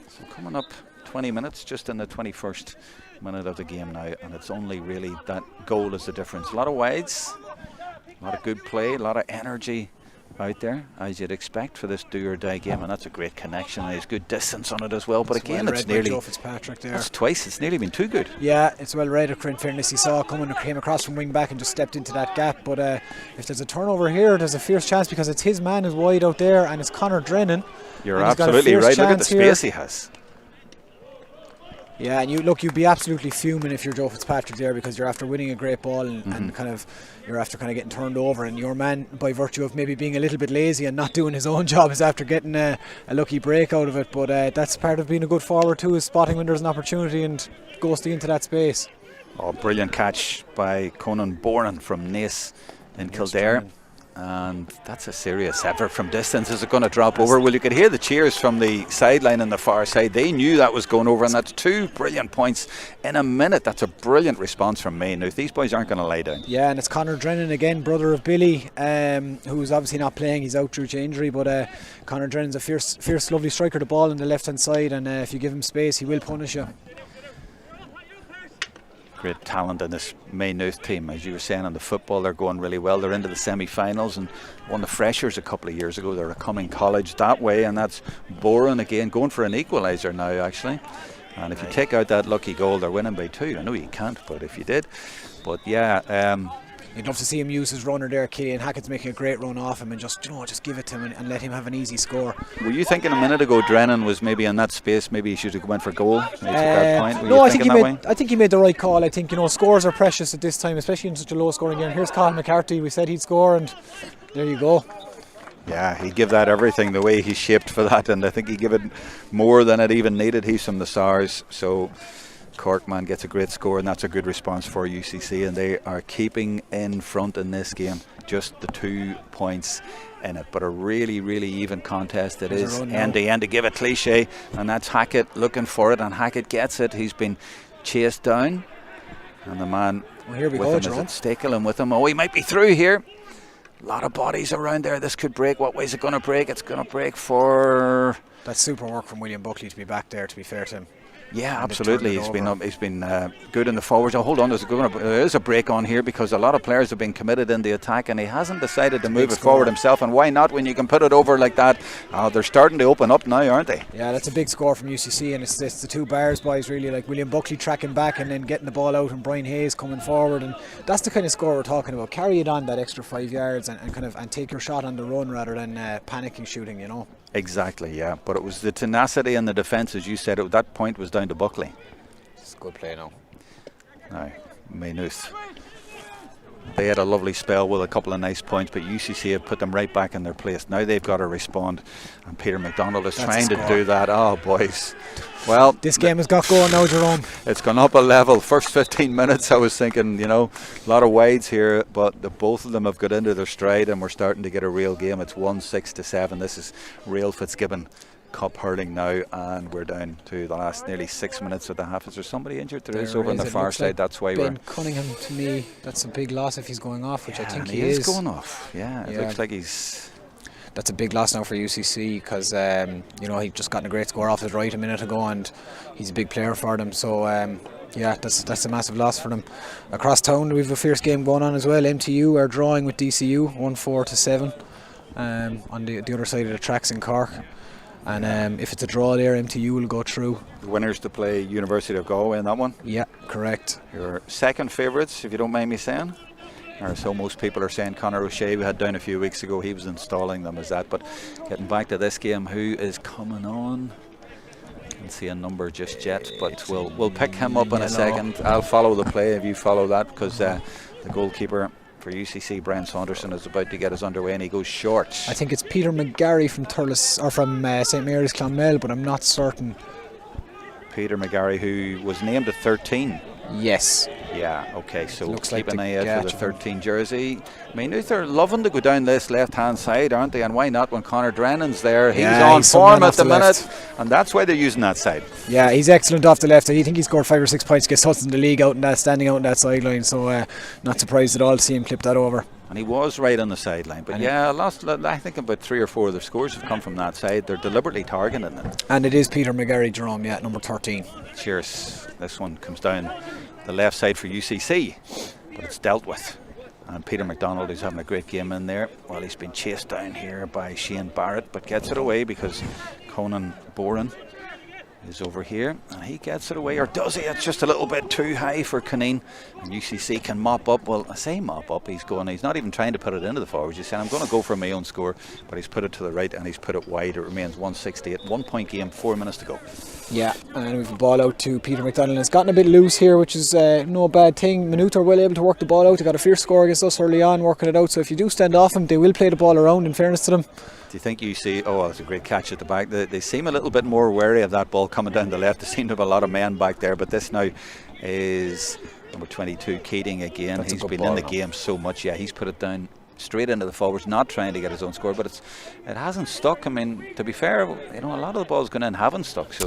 So coming up 20 minutes, just in the 21st minute of the game now, and it's only really that goal is the difference. A lot of wides, a lot of good play, a lot of energy out there, as you'd expect for this do or die game, and that's a great connection, and there's good distance on it as well. But again, it's nearly Joe Fitzpatrick there. That's twice. It's nearly been too good. Yeah, it's well read. In fairness, he saw it coming and came across from wing back and just stepped into that gap. But if there's a turnover here, there's a fierce chance, because it's his man is wide out there, and it's Conor Drennan. You're absolutely right. Look at the space he has. Yeah, and you'd be absolutely fuming if you're Joe Fitzpatrick there, because you're after winning a great ball and kind of you're after kind of getting turned over, and your man, by virtue of maybe being a little bit lazy and not doing his own job, is after getting a lucky break out of it. But that's part of being a good forward too, is spotting when there's an opportunity and ghosting into that space. Oh, brilliant catch by Conan Boran from Naas in Kildare. And that's a serious effort from distance. Is it going to drop over? Well, you could hear the cheers from the sideline on the far side. They knew that was going over, and that's 2 brilliant points in a minute. That's a brilliant response from Maynooth. These boys aren't going to lie down. Yeah, and it's Conor Drennan again, brother of Billy, who's obviously not playing. He's out due to injury, but Conor Drennan's a fierce, lovely striker. The ball on the left hand side, and if you give him space, he will punish you. Great talent in this Maynooth team. As you were saying, on the football, they're going really well. They're into the semi-finals and won the Freshers a couple of years ago. They're a coming college that way, and that's Boran again going for an equaliser now, actually. And if you take out that lucky goal, they're winning by 2. I know you can't, but if you did. But yeah, you'd love to see him use his runner there, Killian Hackett's making a great run off him, and just give it to him and let him have an easy score. Were you thinking a minute ago Drennan was maybe in that space, maybe he should have went for goal? No, I think he made the right call. I think, scores are precious at this time, especially in such a low scoring game. Here's Colin McCarthy, we said he'd score, and there you go. Yeah, he'd give that everything, the way he's shaped for that, and I think he'd give it more than it even needed. He's from the SARS, so Cork man gets a great score, and that's a good response for UCC, and they are keeping in front in this game. Just the 2 points in it, but a really, really even contest it is, end to end, to give it cliche, and that's Hackett looking for it, and Hackett gets it. He's been chased down, and the man here we go, Jerome. Is it Stakelin with him? Oh, he might be through here. A lot of bodies around there. This could break. What way is it going to break? It's going to break for... That's super work from William Buckley to be back there, to be fair to him. Yeah, absolutely. He's been good in the forwards. Oh, hold on, there is a break on here, because a lot of players have been committed in the attack, and he hasn't decided to move it forward himself. And why not, when you can put it over like that? They're starting to open up now, aren't they? Yeah, that's a big score from UCC, and it's the 2 bars boys, really, like William Buckley tracking back and then getting the ball out, and Brian Hayes coming forward, and that's the kind of score we're talking about. Carry it on that extra 5 yards and take your shot on the run rather than panicking shooting, Exactly, yeah. But it was the tenacity and the defence, as you said. That point was down to Buckley. It's a good play now. Now, Maynooth. They had a lovely spell with a couple of nice points, but UCC have put them right back in their place. Now they've got to respond, and Peter McDonald is trying to do that. Oh, boys. Well, this game has got going now, Jerome. It's gone up a level. First 15 minutes, I was thinking, a lot of wides here, but both of them have got into their stride, and we're starting to get a real game. It's 1-6-7. This is real Fitzgibbon Cup hurling now, and we're down to the last nearly 6 minutes of the half. Is there somebody injured? There is over on the far side. Like that's why Ben Cunningham, to me, that's a big loss if he's going off, which I think he is going off. Yeah, it looks like he's... That's a big loss now for UCC, because he just got a great score off his right a minute ago, and he's a big player for them. So that's a massive loss for them. Across town, we have a fierce game going on as well. MTU are drawing with DCU 1-4-7 on the other side of the tracks in Cork. And if it's a draw there, MTU will go through. The winners to play University of Galway in that one? Yeah, correct. Your second favourites, if you don't mind me saying? Or so most people are saying. Conor O'Shea, we had down a few weeks ago, he was installing them as that. But getting back to this game, who is coming on? Can't see a number just yet, but we'll pick him up in a second. I'll follow the play if you follow that, because the goalkeeper for UCC, Brian Saunderson, is about to get us underway, and he goes short. I think it's Peter McGarry from Thurles, or from St Mary's Clonmel, but I'm not certain. Peter McGarry, who was named at 13. Yes. Yeah, okay, so Looks keep like an the eye out for the gadget. 13 jersey. Maynooth are loving to go down this left-hand side, aren't they? And why not when Conor Drennan's there? He's on he's some man form at off the the minute, left. and that's why they're using that side. Yeah, he's excellent off the left. I think he scored 5 or 6 points against us in the league out in that, standing out in that sideline. So not surprised at all to see him clip that over. And he was right on the sideline. But I think about 3 or 4 of the scores have come from that side. They're deliberately targeting it. And it is Peter McGarry, Jerome, number 13. Cheers. This one comes down the left side for UCC, but it's dealt with. And Peter McDonald, who's having a great game in there. Well, he's been chased down here by Shane Barrett, but gets it away because Conan Boren is over here, and he gets it away, or does he? It's just a little bit too high for Canine, and UCC can mop up. Well, I say mop up, he's not even trying to put it into the forwards. He's saying, I'm going to go for my own score, but he's put it to the right and he's put it wide. It remains 168, 1 point game, 4 minutes to go. Yeah, and we've a ball out to Peter McDonald. It's gotten a bit loose here, which is no bad thing. Maynooth are well able to work the ball out. They got a fierce score against us early on, working it out, so if you do stand off them, they will play the ball around, in fairness to them. Do you think you see, it's a great catch at the back. They seem a little bit more wary of that ball coming down the left. They seem to have a lot of men back there, but this now is number 22, Keating again. He's been in the game so much. Yeah, he's put it down straight into the forwards, not trying to get his own score, but it hasn't stuck. I mean, to be fair, a lot of the balls going in haven't stuck, so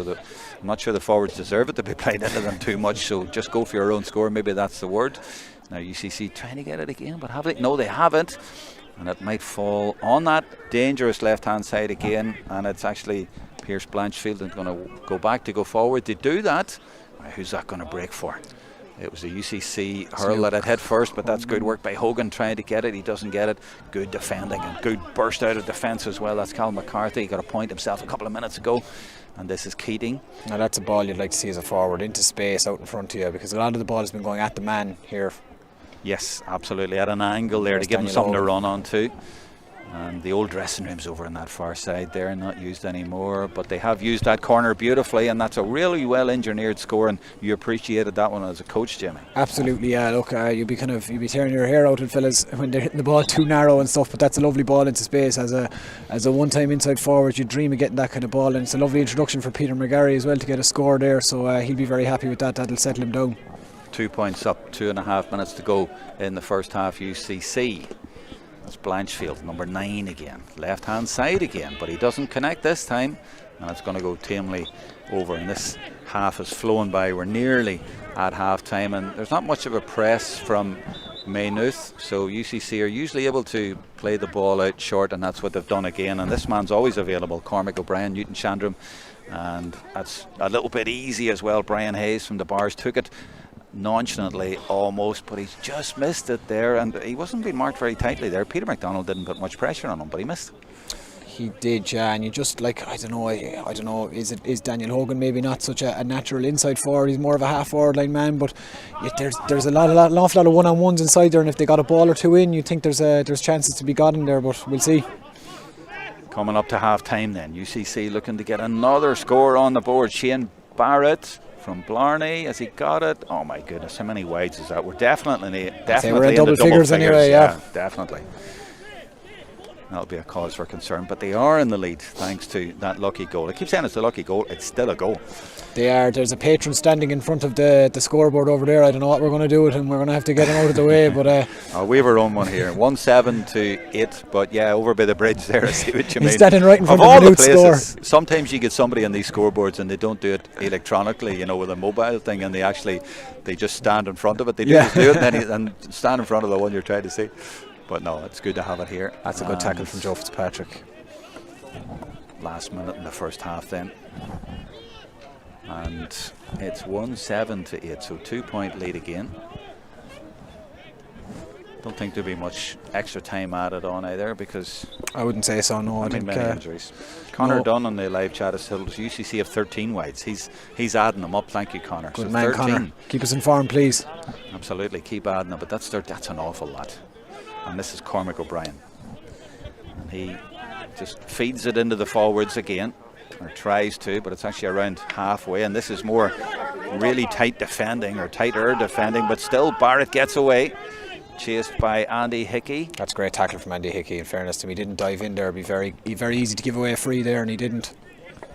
I'm not sure the forwards deserve it to be played into them too much, so just go for your own score. Maybe that's the word. Now UCC trying to get it again, but have they? No, they haven't. And it might fall on that dangerous left-hand side again, and it's actually Pierce Blanchfield is going to go back to go forward. They do that. Who's that going to break for? It was a UCC hurl that had hit first, but that's good work by Hogan trying to get it. He doesn't get it. Good defending and good burst out of defence as well. That's Cal McCarthy. He got a point himself a couple of minutes ago. And this is Keating. Now that's a ball you'd like to see as a forward into space out in front of you, because a lot of the ball has been going at the man here. Yes, absolutely. At an angle there to give him something to run onto. And the old dressing room's over on that far side there, not used anymore. But they have used that corner beautifully, and that's a really well engineered score. And you appreciated that one as a coach, Jimmy. Absolutely, yeah. Look, you'd be tearing your hair out, fellas, when they're hitting the ball too narrow and stuff. But that's a lovely ball into space as a one-time inside forward. You dream of getting that kind of ball, and it's a lovely introduction for Peter McGarry as well to get a score there. So he'll be very happy with that. That'll settle him down. 2 points up, 2.5 minutes to go in the first half. UCC. That's Blanchfield, number 9 again, left hand side again, but he doesn't connect this time, and it's going to go tamely over. And this half is flowing by. We're nearly at half time, and there's not much of a press from Maynooth, so UCC are usually able to play the ball out short, and that's what they've done again. And this man's always available, Cormac O'Brien, Newton Chandram, and that's a little bit easy as well. Brian Hayes from the Bars took it nonchalantly almost, but he's just missed it there, and he wasn't being marked very tightly there. Peter McDonald didn't put much pressure on him, but he missed. He did, yeah, and you just I don't know, is Daniel Hogan maybe not such a natural inside forward? He's more of a half forward line man, but there's an awful lot of one-on-ones inside there, and if they got a ball or two in, you think there's chances to be gotten there, but we'll see. Coming up to half time then, UCC looking to get another score on the board. Shane Barrett from Blarney, has he got it? Oh my goodness, how many wides is that? We're definitely we're in in double the figures anyway, yeah. Definitely. That'll be a cause for concern, but they are in the lead thanks to that lucky goal. I keep saying it's a lucky goal, it's still a goal. They are. There's a patron standing in front of the scoreboard over there. I don't know what we're going to do with him. We're going to have to get him out of the way. But we have our own one here, 1-7 to 8. But yeah, over by the bridge there. I see what you mean. He's standing right in front of the Maynooth score. Sometimes you get somebody on these scoreboards and they don't do it electronically, with a mobile thing, and they just stand in front of it. They just do it and stand in front of the one you're trying to see. But no, it's good to have it here. That's a good tackle from Joe Fitzpatrick. Last minute in the first half then. And it's 1-7 to 8, so 2 point lead again. Don't think there'll be much extra time added on either, because I wouldn't say so. No, I think many injuries. Connor Dunn on the live chat has told us UCC have 13 wides. He's adding them up. Thank you, Connor. Good man, 13. Connor. Keep us informed, please. Absolutely, keep adding them. But that's an awful lot. And this is Cormac O'Brien, and he just feeds it into the forwards again, or tries to, but it's actually around halfway, and this is more really tight defending, or tighter defending, but still Barrett gets away, chased by Andy Hickey. That's a great tackle from Andy Hickey, in fairness to him. He didn't dive in there. It'd be very easy to give away a free there, and he didn't.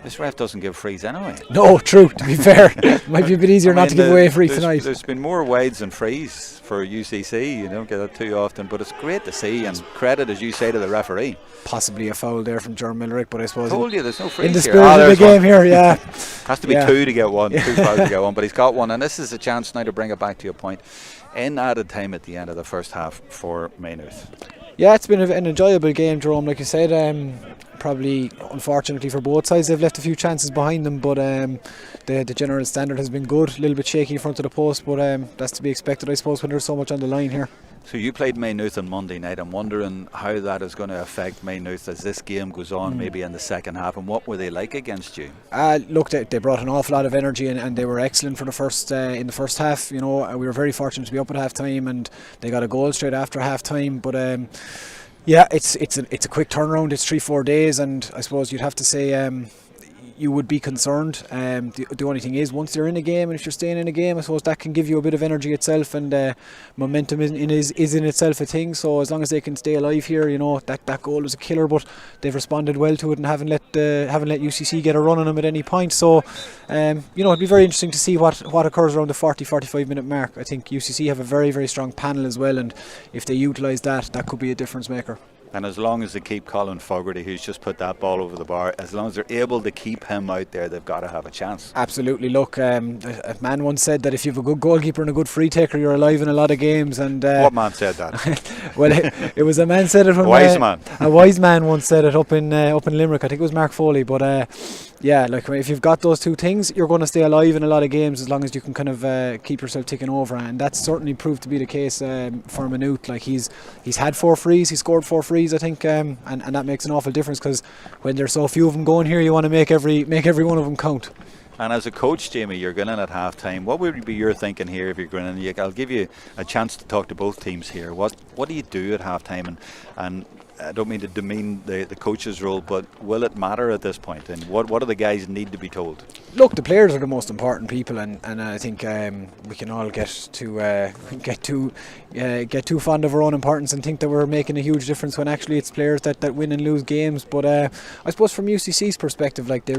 This ref doesn't give frees anyway. No, true, to be fair. Might be a bit easier not to give away a free tonight. There's been more wides and frees for UCC. You don't get that too often, but it's great to see, and credit, as you say, to the referee. Possibly a foul there from Jerome Millerick, but I suppose I told you there's no frees in the here. spirit of the game here, yeah. Has to be two to get one, 2 fouls to get one, but he's got one, and this is a chance now to bring it back to your point. In added time at the end of the first half for Maynooth. Yeah, it's been an enjoyable game, Jerome, like you said. Probably, unfortunately for both sides, they've left a few chances behind them, but the general standard has been good. A little bit shaky in front of the post, but that's to be expected, I suppose, when there's so much on the line here. So you played Maynooth on Monday night. I'm wondering how that is going to affect Maynooth as this game goes on, maybe in the second half, and what were they like against you? Look, they brought an awful lot of energy, and they were excellent for the first in the first half. You know, we were very fortunate to be up at half time, and they got a goal straight after half time, but yeah, it's a quick turnaround. It's 3-4 days, and I suppose you'd have to say you would be concerned. The only thing is, once you're in a game, and if you're staying in a game, I suppose that can give you a bit of energy itself, and momentum is in itself a thing. So as long as they can stay alive here, you know, that goal was a killer, but they've responded well to it and haven't let UCC get a run on them at any point. So you know, it'd be very interesting to see what occurs around the 40-45 minute mark. I think UCC have a very, very strong panel as well, and if they utilise that could be a difference maker. And as long as they keep Colin Fogarty, who's just put that ball over the bar, as long as they're able to keep him out there, they've got to have a chance. Absolutely. Look, a man once said that if you have a good goalkeeper and a good free taker, you're alive in a lot of games. And what man said that? Well, it was a man said it. From, a wise man. A wise man once said it up in Limerick. I think it was Mark Foley. But yeah, like if you've got those two things, you're going to stay alive in a lot of games as long as you can kind of keep yourself ticking over. And that's certainly proved to be the case for Maynooth. Like he's had 4 frees, he scored 4 frees, I think. And that makes an awful difference, because when there's so few of them going here, you want to make every one of them count. And as a coach, Jamie, you're going in at half time. What would be your thinking here if you're going in? I'll give you a chance to talk to both teams here. What do you do at half time? And I don't mean to demean the coach's role, but will it matter at this point? And what do the guys need to be told? Look, the players are the most important people, and I think we can all get too fond of our own importance and think that we're making a huge difference when actually it's players that win and lose games. But I suppose from UCC's perspective, like they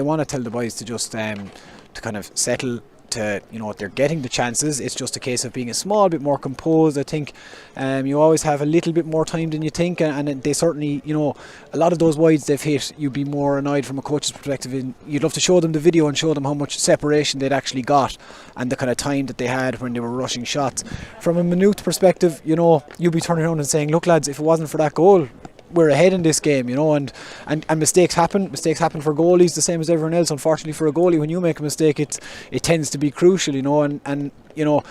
want to tell the boys to just to kind of settle. To, you know, they're getting the chances. It's just a case of being a small bit more composed. I think you always have a little bit more time than you think, and they certainly, you know, a lot of those wides they've hit, you'd be more annoyed from a coach's perspective. You'd love to show them the video and show them how much separation they'd actually got and the kind of time that they had when they were rushing shots. From a Maynooth perspective, you know, you'd be turning around and saying, look lads, if it wasn't for that goal, we're ahead in this game, you know, and mistakes happen for goalies the same as everyone else. Unfortunately for a goalie, when you make a mistake, it tends to be crucial, you know, and you know,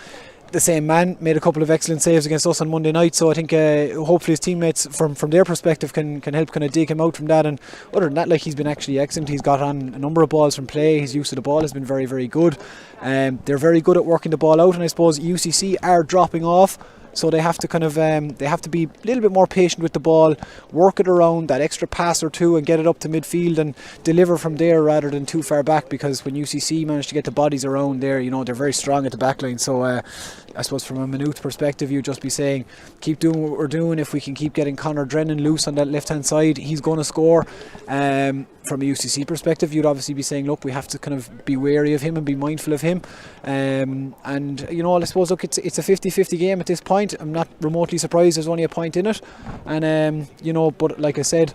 the same man made a couple of excellent saves against us on Monday night, so I think hopefully his teammates from their perspective can help kind of dig him out from that. And other than that, like, he's been actually excellent. He's got on a number of balls from play. His use of the ball has been very, very good. They're very good at working the ball out, and I suppose UCC are dropping off. So they have to kind of they have to be a little bit more patient with the ball, work it around that extra pass or two and get it up to midfield and deliver from there rather than too far back, because when UCC manage to get the bodies around there, you know, they're very strong at the back line. So I suppose from a Maynooth perspective, you'd just be saying, keep doing what we're doing. If we can keep getting Conor Drennan loose on that left hand side, he's going to score. From a UCC perspective, you'd obviously be saying, look, we have to kind of be wary of him and be mindful of him. And you know, I suppose, look, it's a 50-50 game at this point. I'm not remotely surprised there's only a point in it. And you know, but like I said,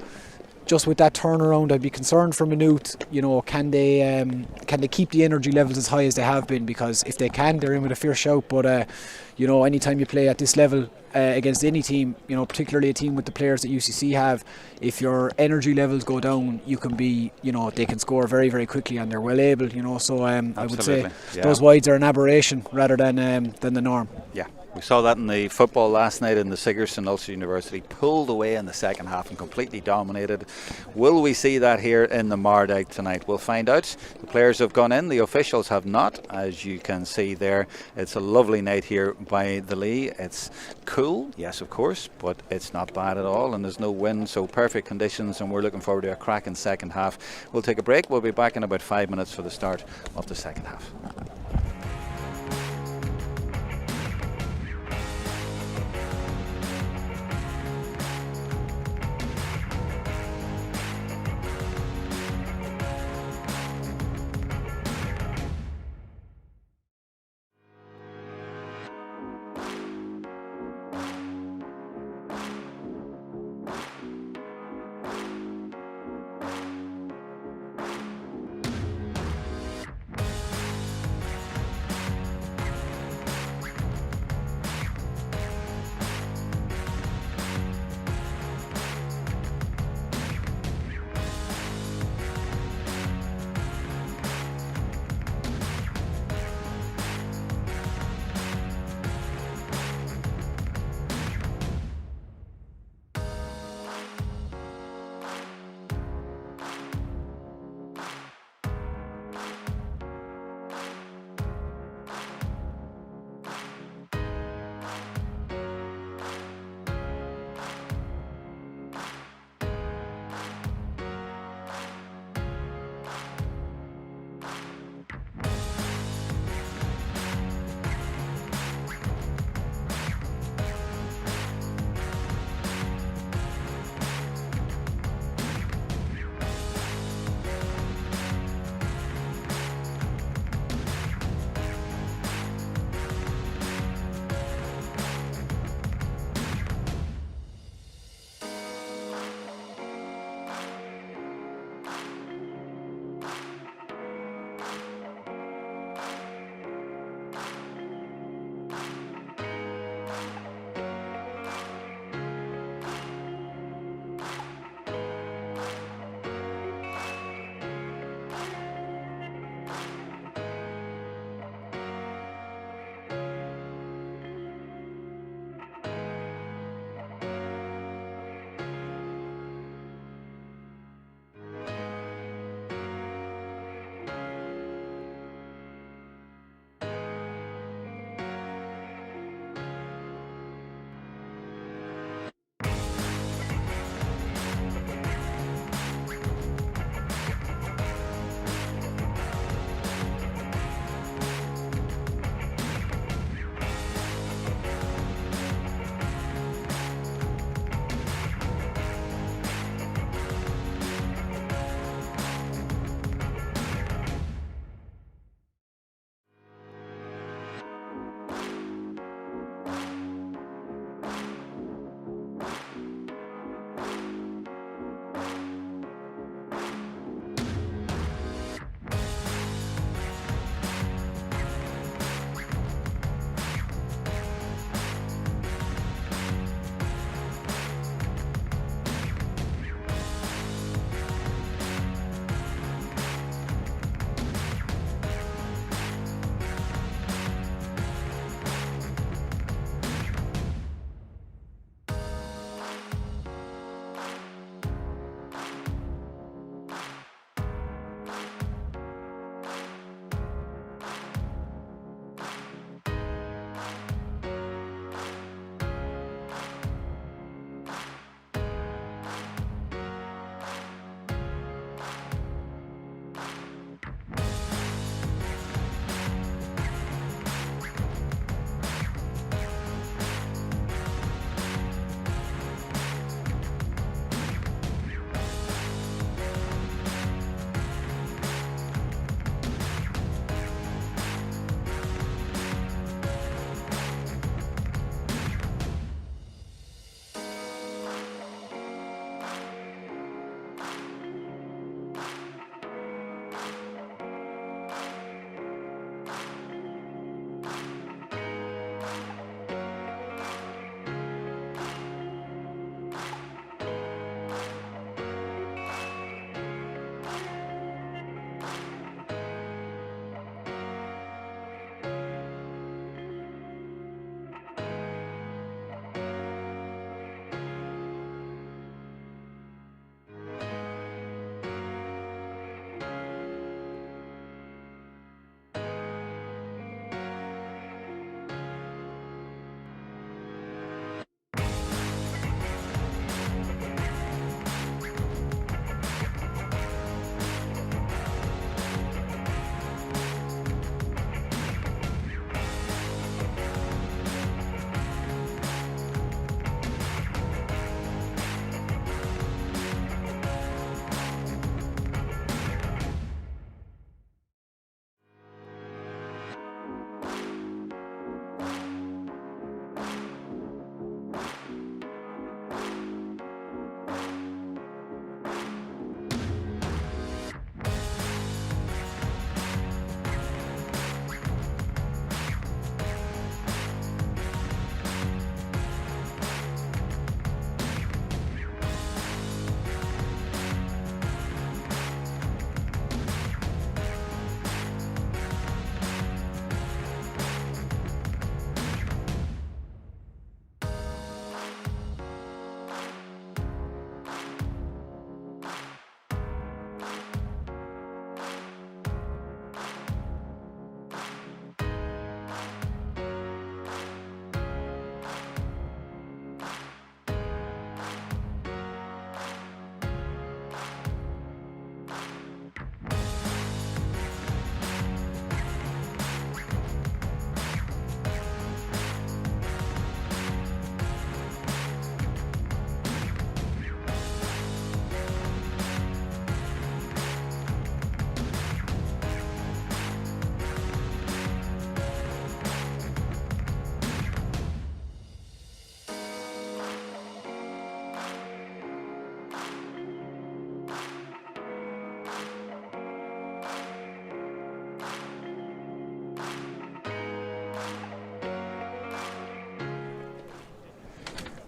just with that turnaround, I'd be concerned for Maynooth. You know, can they keep the energy levels as high as they have been? Because if they can, they're in with a fierce shout. But you know, anytime you play at this level against any team, you know, particularly a team with the players that UCC have, if your energy levels go down, you can be, you know, they can score very, very quickly, and they're well able, you know. So I would say those wides are an aberration rather than the norm. Yeah. We saw that in the football last night in the Sigerson Ulster University, pulled away in the second half and completely dominated. Will we see that here in the Mardkye tonight? We'll find out. The players have gone in, the officials have not, as you can see there. It's a lovely night here by the Lee. It's cool, yes of course, but it's not bad at all, and there's no wind, so perfect conditions, and we're looking forward to a cracking second half. We'll take a break. We'll be back in about 5 minutes for the start of the second half.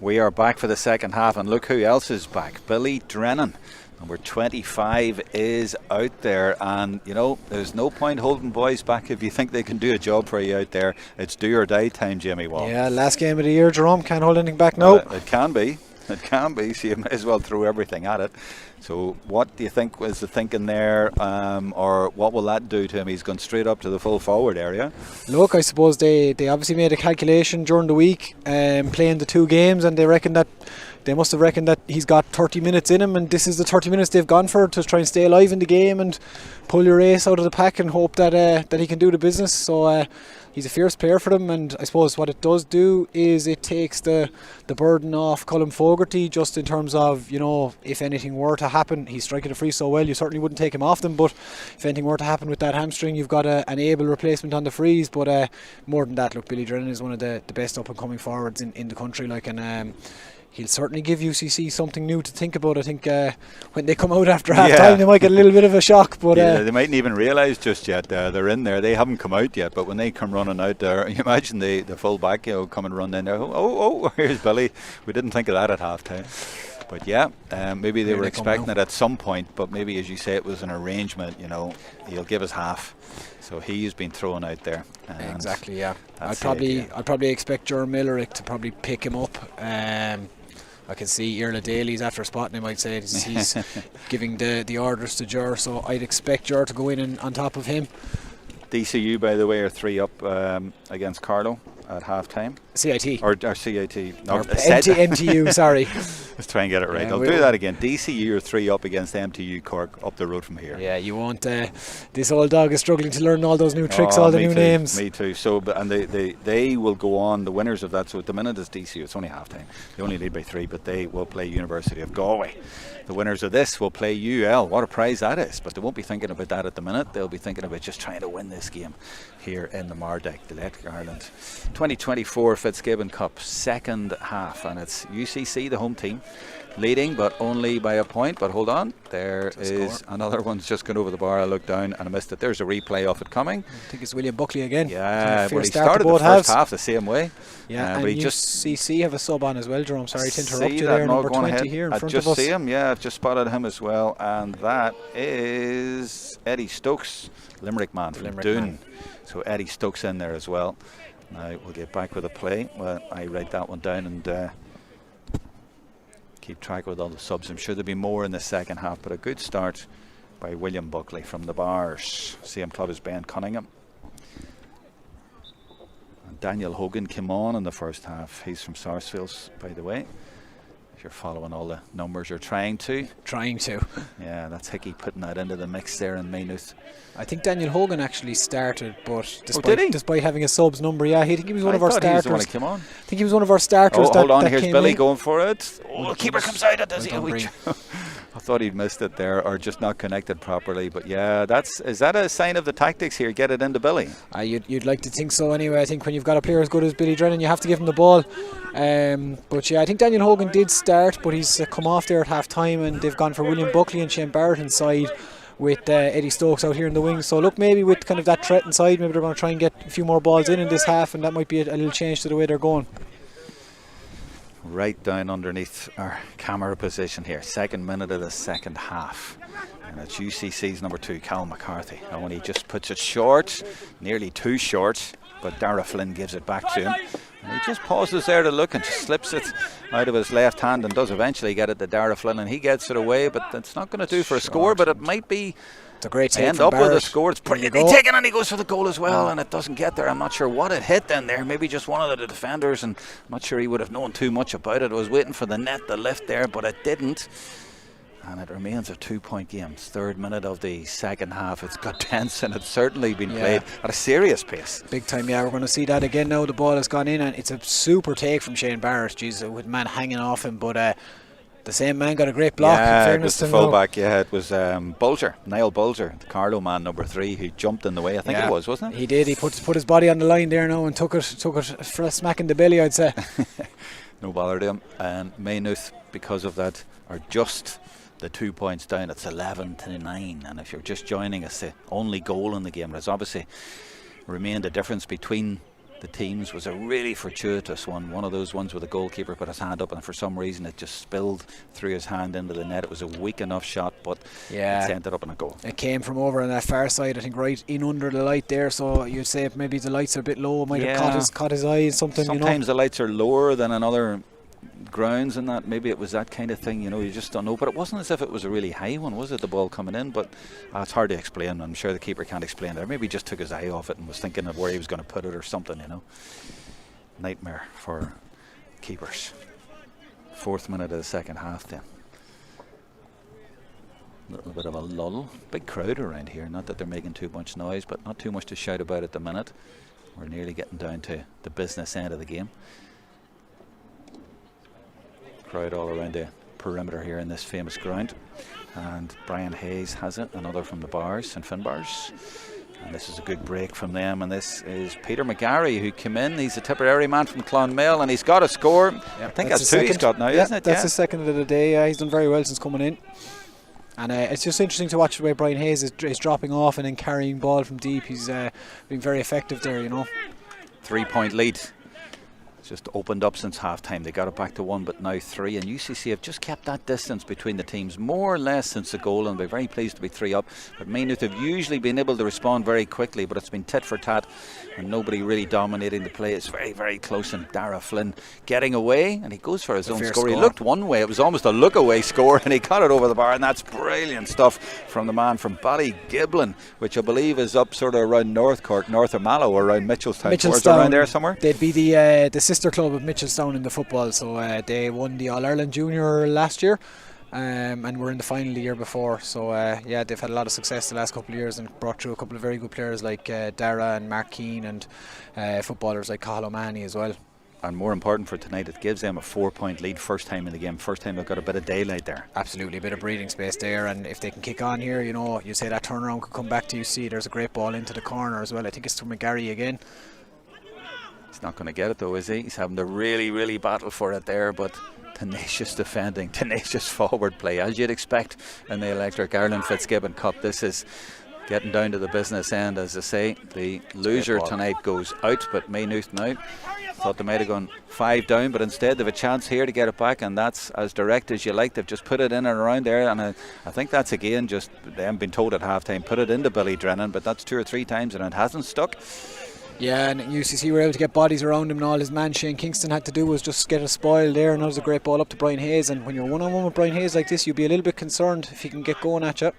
We are back for the second half, and look who else is back. Billy Drennan, number 25, is out there, and you know there's no point holding boys back if you think they can do a job for you out there. It's do or die time, Jamie Wall. Yeah, last game of the year, Jerome, can't hold anything back now. It can be, so you may as well throw everything at it. So what do you think was the thinking there, or what will that do to him? He's gone straight up to the full forward area. Look, I suppose they obviously made a calculation during the week, playing the 2 games, and they must have reckoned that he's got 30 minutes in him, and this is the 30 minutes they've gone for to try and stay alive in the game and pull your ace out of the pack and hope that he can do the business. So he's a fierce player for them, and I suppose what it does do is it takes the burden off Colm Fogarty, just in terms of, you know, if anything were to happen, he's striking the free so well, you certainly wouldn't take him off them, but if anything were to happen with that hamstring, you've got an able replacement on the frees. But more than that, look, Billy Drennan is one of the best up and coming forwards in the country, and he'll certainly give UCC something new to think about. I think when they come out after half time, they might get a little bit of a shock. But they mightn't even realise just yet they're in there. They haven't come out yet, but when they come running out there, you imagine the full back, come and run in there. Oh, here's Billy. We didn't think of that at half time. But yeah, maybe they were expecting it at some point, but maybe, as you say, it was an arrangement. You know, he'll give us half. So he's been thrown out there. Exactly, yeah. I'd probably expect Jerome Millerick to probably pick him up. I can see Irla Daly's after spotting him. I'd say he's giving the orders to Jer, so I'd expect Jer to go in and on top of him. DCU, by the way, are 3 up against Carlow at half time. CIT. Or CIT. No, MTU, sorry. Let's try and get it right. I'll do that again. DCU are 3 up against MTU Cork up the road from here. Yeah, you won't. This old dog is struggling to learn all those new tricks, all the new names. Me too. So, and they will go on, the winners of that. So at the minute it's DCU. It's only half time. They only lead by 3, but they will play University of Galway. The winners of this will play UL. What a prize that is. But they won't be thinking about that at the minute. They'll be thinking about just trying to win this game here in the Mardkye, the Electric Ireland 2024 Fitzgibbon Cup second half, and it's UCC, the home team, leading but only by a point. But hold on, there is another one's just gone over the bar. I looked down and I missed it. There's a replay of it coming. I think it's William Buckley again. Yeah, but he started the first half the same way. Yeah, but and UCC have a sub on as well, Jerome. Sorry to interrupt you there. Number 20 here in front of us. I just see him. Yeah, I've just spotted him as well, and that is Eddie Stokes, Limerick man from Doon. So Eddie Stokes in there as well. Now we'll get back with a play. Well, I write that one down and keep track with all the subs. I'm sure there'll be more in the second half, but a good start by William Buckley from the bars. Same club as Ben Cunningham. And Daniel Hogan came on in the first half. He's from Sarsfields, by the way. If you're following all the numbers, you're trying to. Yeah, that's Hickey putting that into the mix there in Maynooth. I think Daniel Hogan actually started, but despite having a subs number, I think he was one of our starters. He was the one who came on. I think he was one of our starters. Hold on, here's Billy going for it. Oh, the keeper comes out. I thought he'd missed it there, or just not connected properly. But yeah, is that a sign of the tactics here? Get it into Billy. You'd like to think so anyway. I think when you've got a player as good as Billy Drennan, you have to give him the ball. But yeah, I think Daniel Hogan did start, but he's come off there at half time, and they've gone for William Buckley and Shane Barrett inside, with Eddie Stokes out here in the wing. So look, maybe with kind of that threat inside, maybe they're going to try and get a few more balls in this half, and that might be a little change to the way they're going. Right down underneath our camera position here, 2nd minute of the second half, and it's UCC's number 2, Cal McCarthy. And when he just puts it short, nearly too short, but Dara Flynn gives it back to him. And he just pauses there to look and just slips it out of his left hand and does eventually get it to Dara Flynn, and he gets it away, but that's not going to do for a score, but it might be. It's a great take end from up Barrett. With a score. It's brilliantly taken, and he goes for the goal as well, and it doesn't get there. I'm not sure what it hit then there. Maybe just one of the defenders, and I'm not sure he would have known too much about it. I was waiting for the net to lift there, but it didn't. And it remains a 2-point game. 3rd minute of the second half. It's got tense, and it's certainly been played at a serious pace. Big time, yeah. We're going to see that again now. The ball has gone in, and it's a super take from Shane Barrett. Jesus, with man hanging off him, but the same man got a great block. Yeah, it was the fullback. Yeah, it was Bulger, Niall Bulger, the Carlow man, number 3, who jumped in the way. I think it was, wasn't it? He did. He put his body on the line there now and took it for a smack in the belly, I'd say. No bother to him. And Maynooth, because of that, are just the 2 points down. It's 11-9, and if you're just joining us, the only goal in the game, there's obviously remained a difference between the teams was a really fortuitous one of those ones where the goalkeeper put his hand up and for some reason it just spilled through his hand into the net. It was a weak enough shot, but it's ended up in a goal. It came from over on that far side, I think right in under the light there, so you'd say maybe the lights are a bit low, might have caught his eye and something. Sometimes the lights are lower than another grounds and that, maybe it was that kind of thing, you just don't know. But it wasn't as if it was a really high one, was it, the ball coming in? But it's hard to explain. I'm sure the keeper can't explain there. Maybe he just took his eye off it and was thinking of where he was going to put it or something. Nightmare for keepers. 4th minute of the second half then. A little bit of a lull. Big crowd around here, not that they're making too much noise, but not too much to shout about at the minute. We're nearly getting down to the business end of the game. Crowd all around the perimeter here in this famous ground, and Brian Hayes has it, another from the bars, St Finbars, and this is a good break from them. And this is Peter McGarry who came in. He's a Tipperary man from Clonmel and he's got a score. I think that's two he's got now, isn't it? That's the second of the day. He's done very well since coming in, and it's just interesting to watch the way Brian Hayes is dropping off and then carrying ball from deep. He's been very effective there. 3-point lead. Just opened up since half time. They got it back to 1, but now 3, and UCC have just kept that distance between the teams more or less since the goal, and they're very pleased to be 3 up. But Maynooth have usually been able to respond very quickly, but it's been tit for tat and nobody really dominating the play. It's very, very close, and Dara Flynn getting away, and he goes for his own score. He looked one way, it was almost a look away score, and he got it over the bar, and that's brilliant stuff from the man from Ballygiblin, which I believe is up sort of around North Cork, north of Mallow, or around Mitchelstown. Around there somewhere. They'd be the sister club of Mitchelstown in the football, so they won the All-Ireland Junior last year, and were in the final the year before. So they've had a lot of success the last couple of years and brought through a couple of very good players like Dara and Mardkye, and footballers like Cathal O'Mahony as well. And more important for tonight, it gives them a 4-point lead first time in the game. First time they've got a bit of daylight there. Absolutely, a bit of breathing space there, and if they can kick on here, you say that turnaround could come back to UC. There's a great ball into the corner as well. I think it's to McGarry again. He's not going to get it though, is he? He's having to really, really battle for it there, but tenacious defending, tenacious forward play, as you'd expect in the Electric Ireland Fitzgibbon Cup. This is getting down to the business end, as I say. The loser tonight goes out, but Maynooth now thought they might have gone 5 down, but instead they've a chance here to get it back, and that's as direct as you like. They've just put it in and around there, and I think that's again just they haven't been told at half time put it into Billy Drennan, but that's 2 or 3 times and it hasn't stuck. Yeah, and UCC were able to get bodies around him, and all his man Shane Kingston had to do was just get a spoil there, and that was a great ball up to Brian Hayes. And when you're one-on-one with Brian Hayes like this, you'd be a little bit concerned if he can get going at you.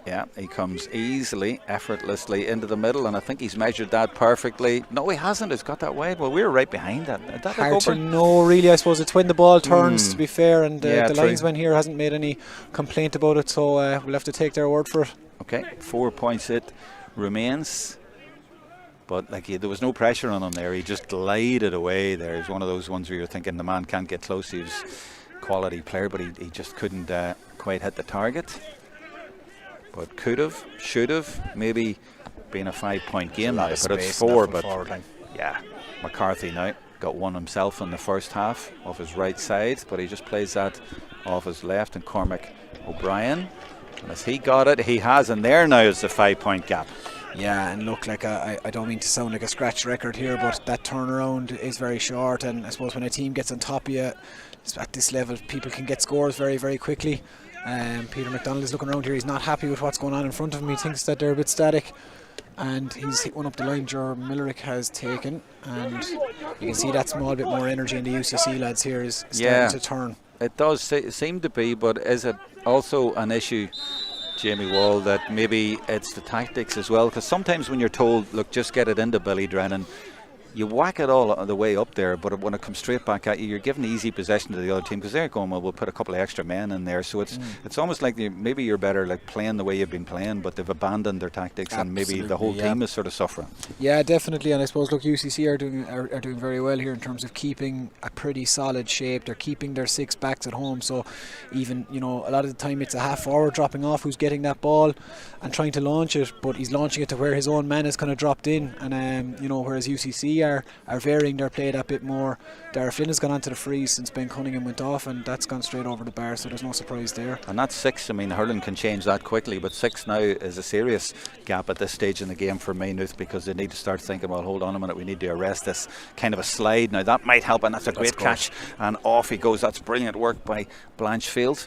Yeah, he comes easily, effortlessly into the middle, and I think he's measured that perfectly. No, he hasn't. He's got that wide. Well, we were right behind that. Is that hard to know, really. I suppose it's when the ball turns, to be fair, and the linesman here hasn't made any complaint about it, so we'll have to take their word for it. Okay, 4 points it remains. But there was no pressure on him there. He just glided away there. He's one of those ones where you're thinking the man can't get close. He was a quality player, but he just couldn't quite hit the target. But could have, should have, maybe been a 5-point game now. But it's 4. But yeah, McCarthy now got one himself in the first half off his right side, but he just plays that off his left. And Cormac O'Brien, as he got it, he has, and there now is the 5-point gap. Yeah, and look, I don't mean to sound like a scratch record here, but that turnaround is very short, and I suppose when a team gets on top of you at this level, people can get scores very, very quickly. Peter McDonald is looking around here. He's not happy with what's going on in front of him. He thinks that they're a bit static, and he's hit one up the line Jerome Millerick has taken, and you can see that small bit more energy in the UCC lads here is starting to turn. It does seem to be, but is it also an issue, Jamie Wall, that maybe it's the tactics as well? Because sometimes when you're told, look, just get it into Billy Drennan, you whack it all the way up there, but when it comes straight back at you, you're giving easy possession to the other team because they're going, well, we'll put a couple of extra men in there. So it's almost like maybe you're better playing the way you've been playing, but they've abandoned their tactics. Absolutely, and maybe the whole team is sort of suffering. Yeah, definitely. And I suppose, look, UCC are doing very well here in terms of keeping a pretty solid shape. They're keeping their 6 backs at home, so even a lot of the time it's a half forward dropping off who's getting that ball and trying to launch it, but he's launching it to where his own man is kind of dropped in, and whereas UCC are varying their play that bit more. Dara Flynn has gone onto the freeze since Ben Cunningham went off, and that's gone straight over the bar, so there's no surprise there. And that's 6. I mean, hurling can change that quickly, but 6 now is a serious gap at this stage in the game for Maynooth, because they need to start thinking, well, hold on a minute, we need to arrest this kind of a slide. Now that might help, and that's a great catch, and off he goes. That's brilliant work by Blanchfield.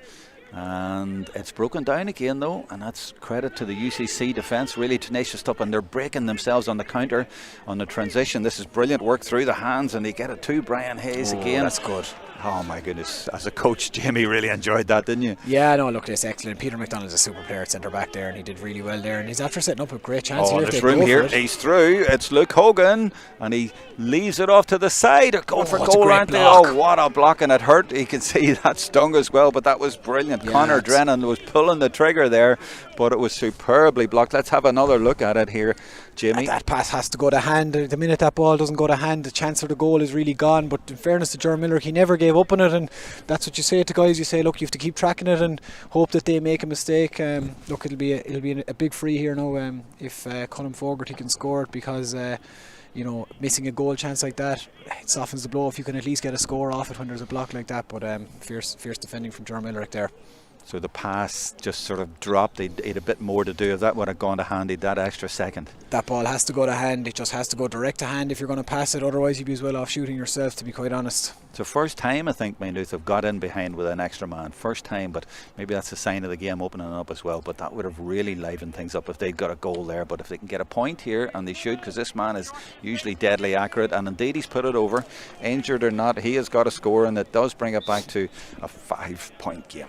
And it's broken down again though, and that's credit to the UCC defence, really tenacious up, and they're breaking themselves on the counter, on the transition. This is brilliant work through the hands, and they get it to Brian Hayes again. That's good. Oh my goodness, as a coach, Jamie, really enjoyed that, didn't you? Yeah, no, look, it's excellent. Peter McDonald's a super player at centre back there, and he did really well there, and he's after setting up a great chance here. There's room here. He's through. It's Luke Hogan, and he leaves it off to the side. Going for goal, aren't they? Oh, what a block, and it hurt. You can see that stung as well, but that was brilliant. Yeah, Connor Drennan was pulling the trigger there, but it was superbly blocked. Let's have another look at it here, Jimmy. That pass has to go to hand. The minute that ball doesn't go to hand, the chance for the goal is really gone. But in fairness to Jerome Miller, he never gave up on it, and that's what you say to guys. You say, look, you have to keep tracking it and hope that they make a mistake. Look, it'll be a big free here now if Colin Fogarty can score it, because you know, missing a goal chance like that, it softens the blow if you can at least get a score off it when there's a block like that. But fierce defending from Jerome Miller there. So the pass just sort of dropped. They had a bit more to do. If that would have gone to hand, that extra second. That ball has to go to hand. It just has to go direct to hand if you're going to pass it. Otherwise, you'd be as well off shooting yourself, to be quite honest. It's the first time I think Maynooth have got in behind with an extra man. First time, but maybe that's a sign of the game opening up as well. But that would have really livened things up if they'd got a goal there. But if they can get a point here, and they should, because this man is usually deadly accurate, and indeed he's put it over. Injured or not, he has got a score, and it does bring it back to a 5-point game.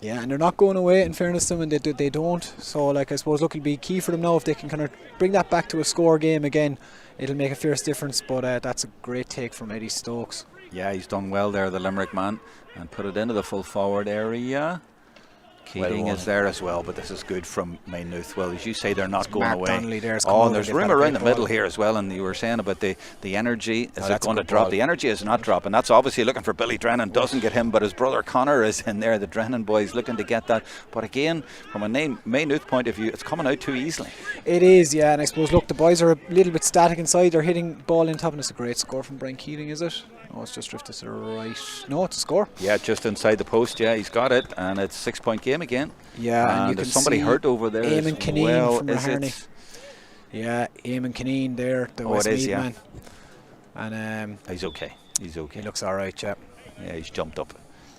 Yeah, and they're not going away, in fairness to them, and they don't. So, like, I suppose, look, it'll be key for them now if they can kind of bring that back to a score game again. It'll make a fierce difference, but that's a great take from Eddie Stokes. Yeah, he's done well there, the Limerick man, and put it into the full forward area. Keating is there as well, but this is good from Maynooth. Well, as you say, they're not going away. And there's room around the middle here as well, and you were saying about the energy. Is it going to drop? The energy is not dropping. That's obviously looking for Billy Drennan. Doesn't get him, but his brother Connor is in there. The Drennan boys looking to get that. But again, from a Maynooth point of view, it's coming out too easily. It is, yeah, and I suppose, look, the boys are a little bit static inside. They're hitting ball in top, and it's a great score from Brian Keating, is it? Oh, it's just drifted to the right. No, it's a score. Yeah, just inside the post. Yeah, he's got it, and it's 6-point game again. Yeah, and you there's somebody hurt over there. Eamon Kineen from Raharney. Yeah, Eamon Kineen there, the Westmeath man. And he's okay. He looks all right, yeah. Yeah, he's jumped up.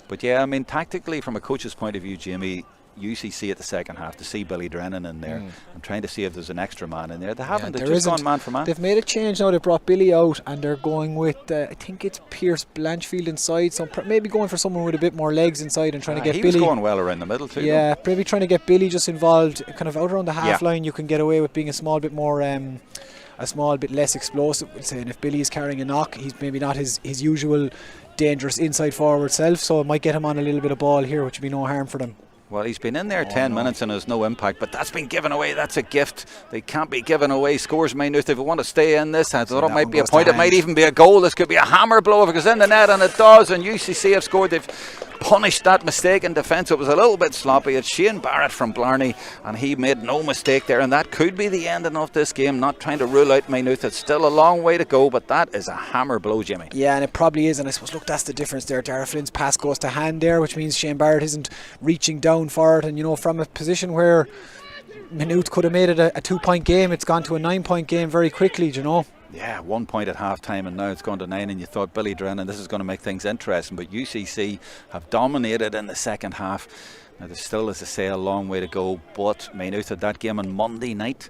But yeah, I mean, tactically, from a coach's point of view, Jamie, UCC at the second half, to see Billy Drennan in there. I'm trying to see if there's an extra man in there. They haven't. They've just gone man for man. They've made a change now. They brought Billy out, and they're going with I think it's Pierce Blanchfield inside. So maybe going for someone with a bit more legs inside and trying to get Billy. He was going well around the middle too. Yeah, maybe trying to get Billy just involved, kind of out around the half line. You can get away with being a small bit more. A small bit less explosive, we'll say, and if Billy is carrying a knock, he's maybe not his usual dangerous inside forward self, so it might get him on a little bit of ball here, which would be no harm for them. Well, he's been in there 10 minutes and there's no impact, but that's been given away. That's a gift. They can't be given away. Scores Maynooth if they want to stay in this. I thought it might be a point. It might even be a goal. This could be a hammer blow if it goes in the net, and it does. And UCC have scored. They've punished that mistake in defence. It was a little bit sloppy. It's Shane Barrett from Blarney, and he made no mistake there. And that could be the ending of this game. Not trying to rule out Maynooth. It's still a long way to go, but that is a hammer blow, Jimmy. Yeah, and it probably is. And I suppose, look, that's the difference there. Dara Flynn's pass goes to hand there, which means Shane Barrett isn't reaching down for it. And, you know, from a position where Maynooth could have made it a 2-point game, it's gone to a 9-point game very quickly, you know. Yeah, 1 point at half time, and now it's gone to 9, and you thought, Billy Drennan, this is going to make things interesting, but UCC have dominated in the second half. Now there's still, as I say, a long way to go, but Maynooth had that game on Monday night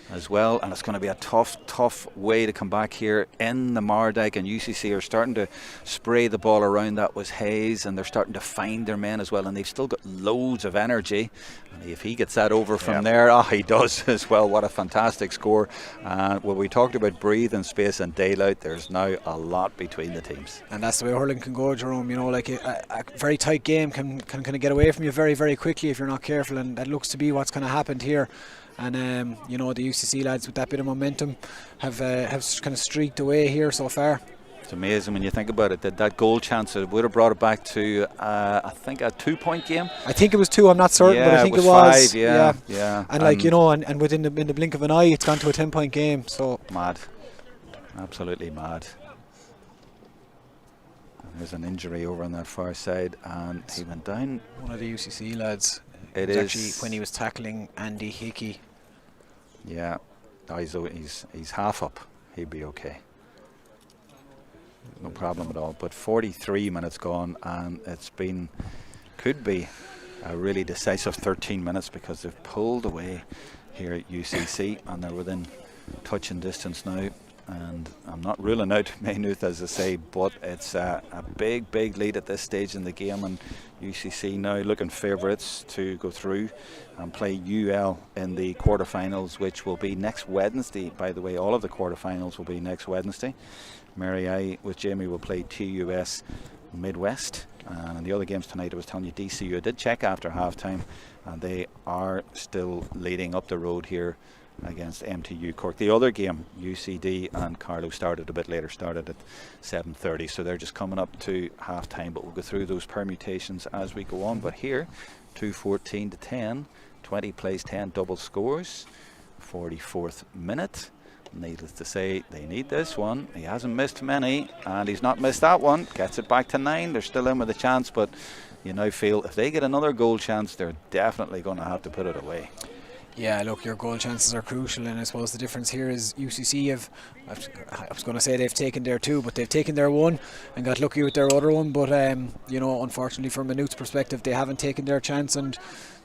as well, and it's going to be a tough way to come back here in the Mardkye, and UCC are starting to spray the ball around. That was Hayes, and they're starting to find their men as well, and they've still got loads of energy, and if he gets that over from there, he does as well. What a fantastic score. And when we talked about breathing space and daylight, there's now a lot between the teams, and that's the way hurling can go, Jerome. You know, like a very tight game can kind of get away from you very quickly if you're not careful, and that looks to be what's kind of happened here. And you know, the UCC lads with that bit of momentum have kind of streaked away here so far. It's amazing when you think about it, that goal chance, it would have brought it back to I think a 2-point game. I think it was 2, I'm not certain, but I think it was 5, yeah. And like, you know, and within the blink of an eye, it's gone to a 10-point game. So mad. Absolutely mad. And there's an injury over on that far side, and he went down. One of the UCC lads. It was is actually when he was tackling Andy Hickey. Yeah, oh, he's half up. He'd be okay. No problem at all. But 43 minutes gone, and could be a really decisive 13 minutes because they've pulled away here at UCC, and they're within touching distance now. And I'm not ruling out Maynooth, as I say, but it's a big lead at this stage in the game, and UCC now looking favourites to go through and play UL in the quarterfinals, which will be next Wednesday. By the way, all of the quarterfinals will be next Wednesday. Mardkye with Jamie will play TUS Midwest, and the other games tonight, I was telling you, DCU, I did check after half time, and they are still leading up the road here against MTU Cork. The other game, UCD and Carlow, started a bit later, started at 7:30, so they're just coming up to half time, but we'll go through those permutations as we go on. But here, 2:14 to 10, 20 plays 10 double scores, 44th minute. Needless to say, they need this one. He hasn't missed many, and he's not missed that one. Gets it back to 9. They're still in with a chance, but you now feel if they get another goal chance, they're definitely going to have to put it away. Yeah, look, your goal chances are crucial, and I suppose the difference here is UCC I was going to say they've taken their 2, but they've taken their 1 and got lucky with their other one. But unfortunately, from Maynooth's perspective, they haven't taken their chance, and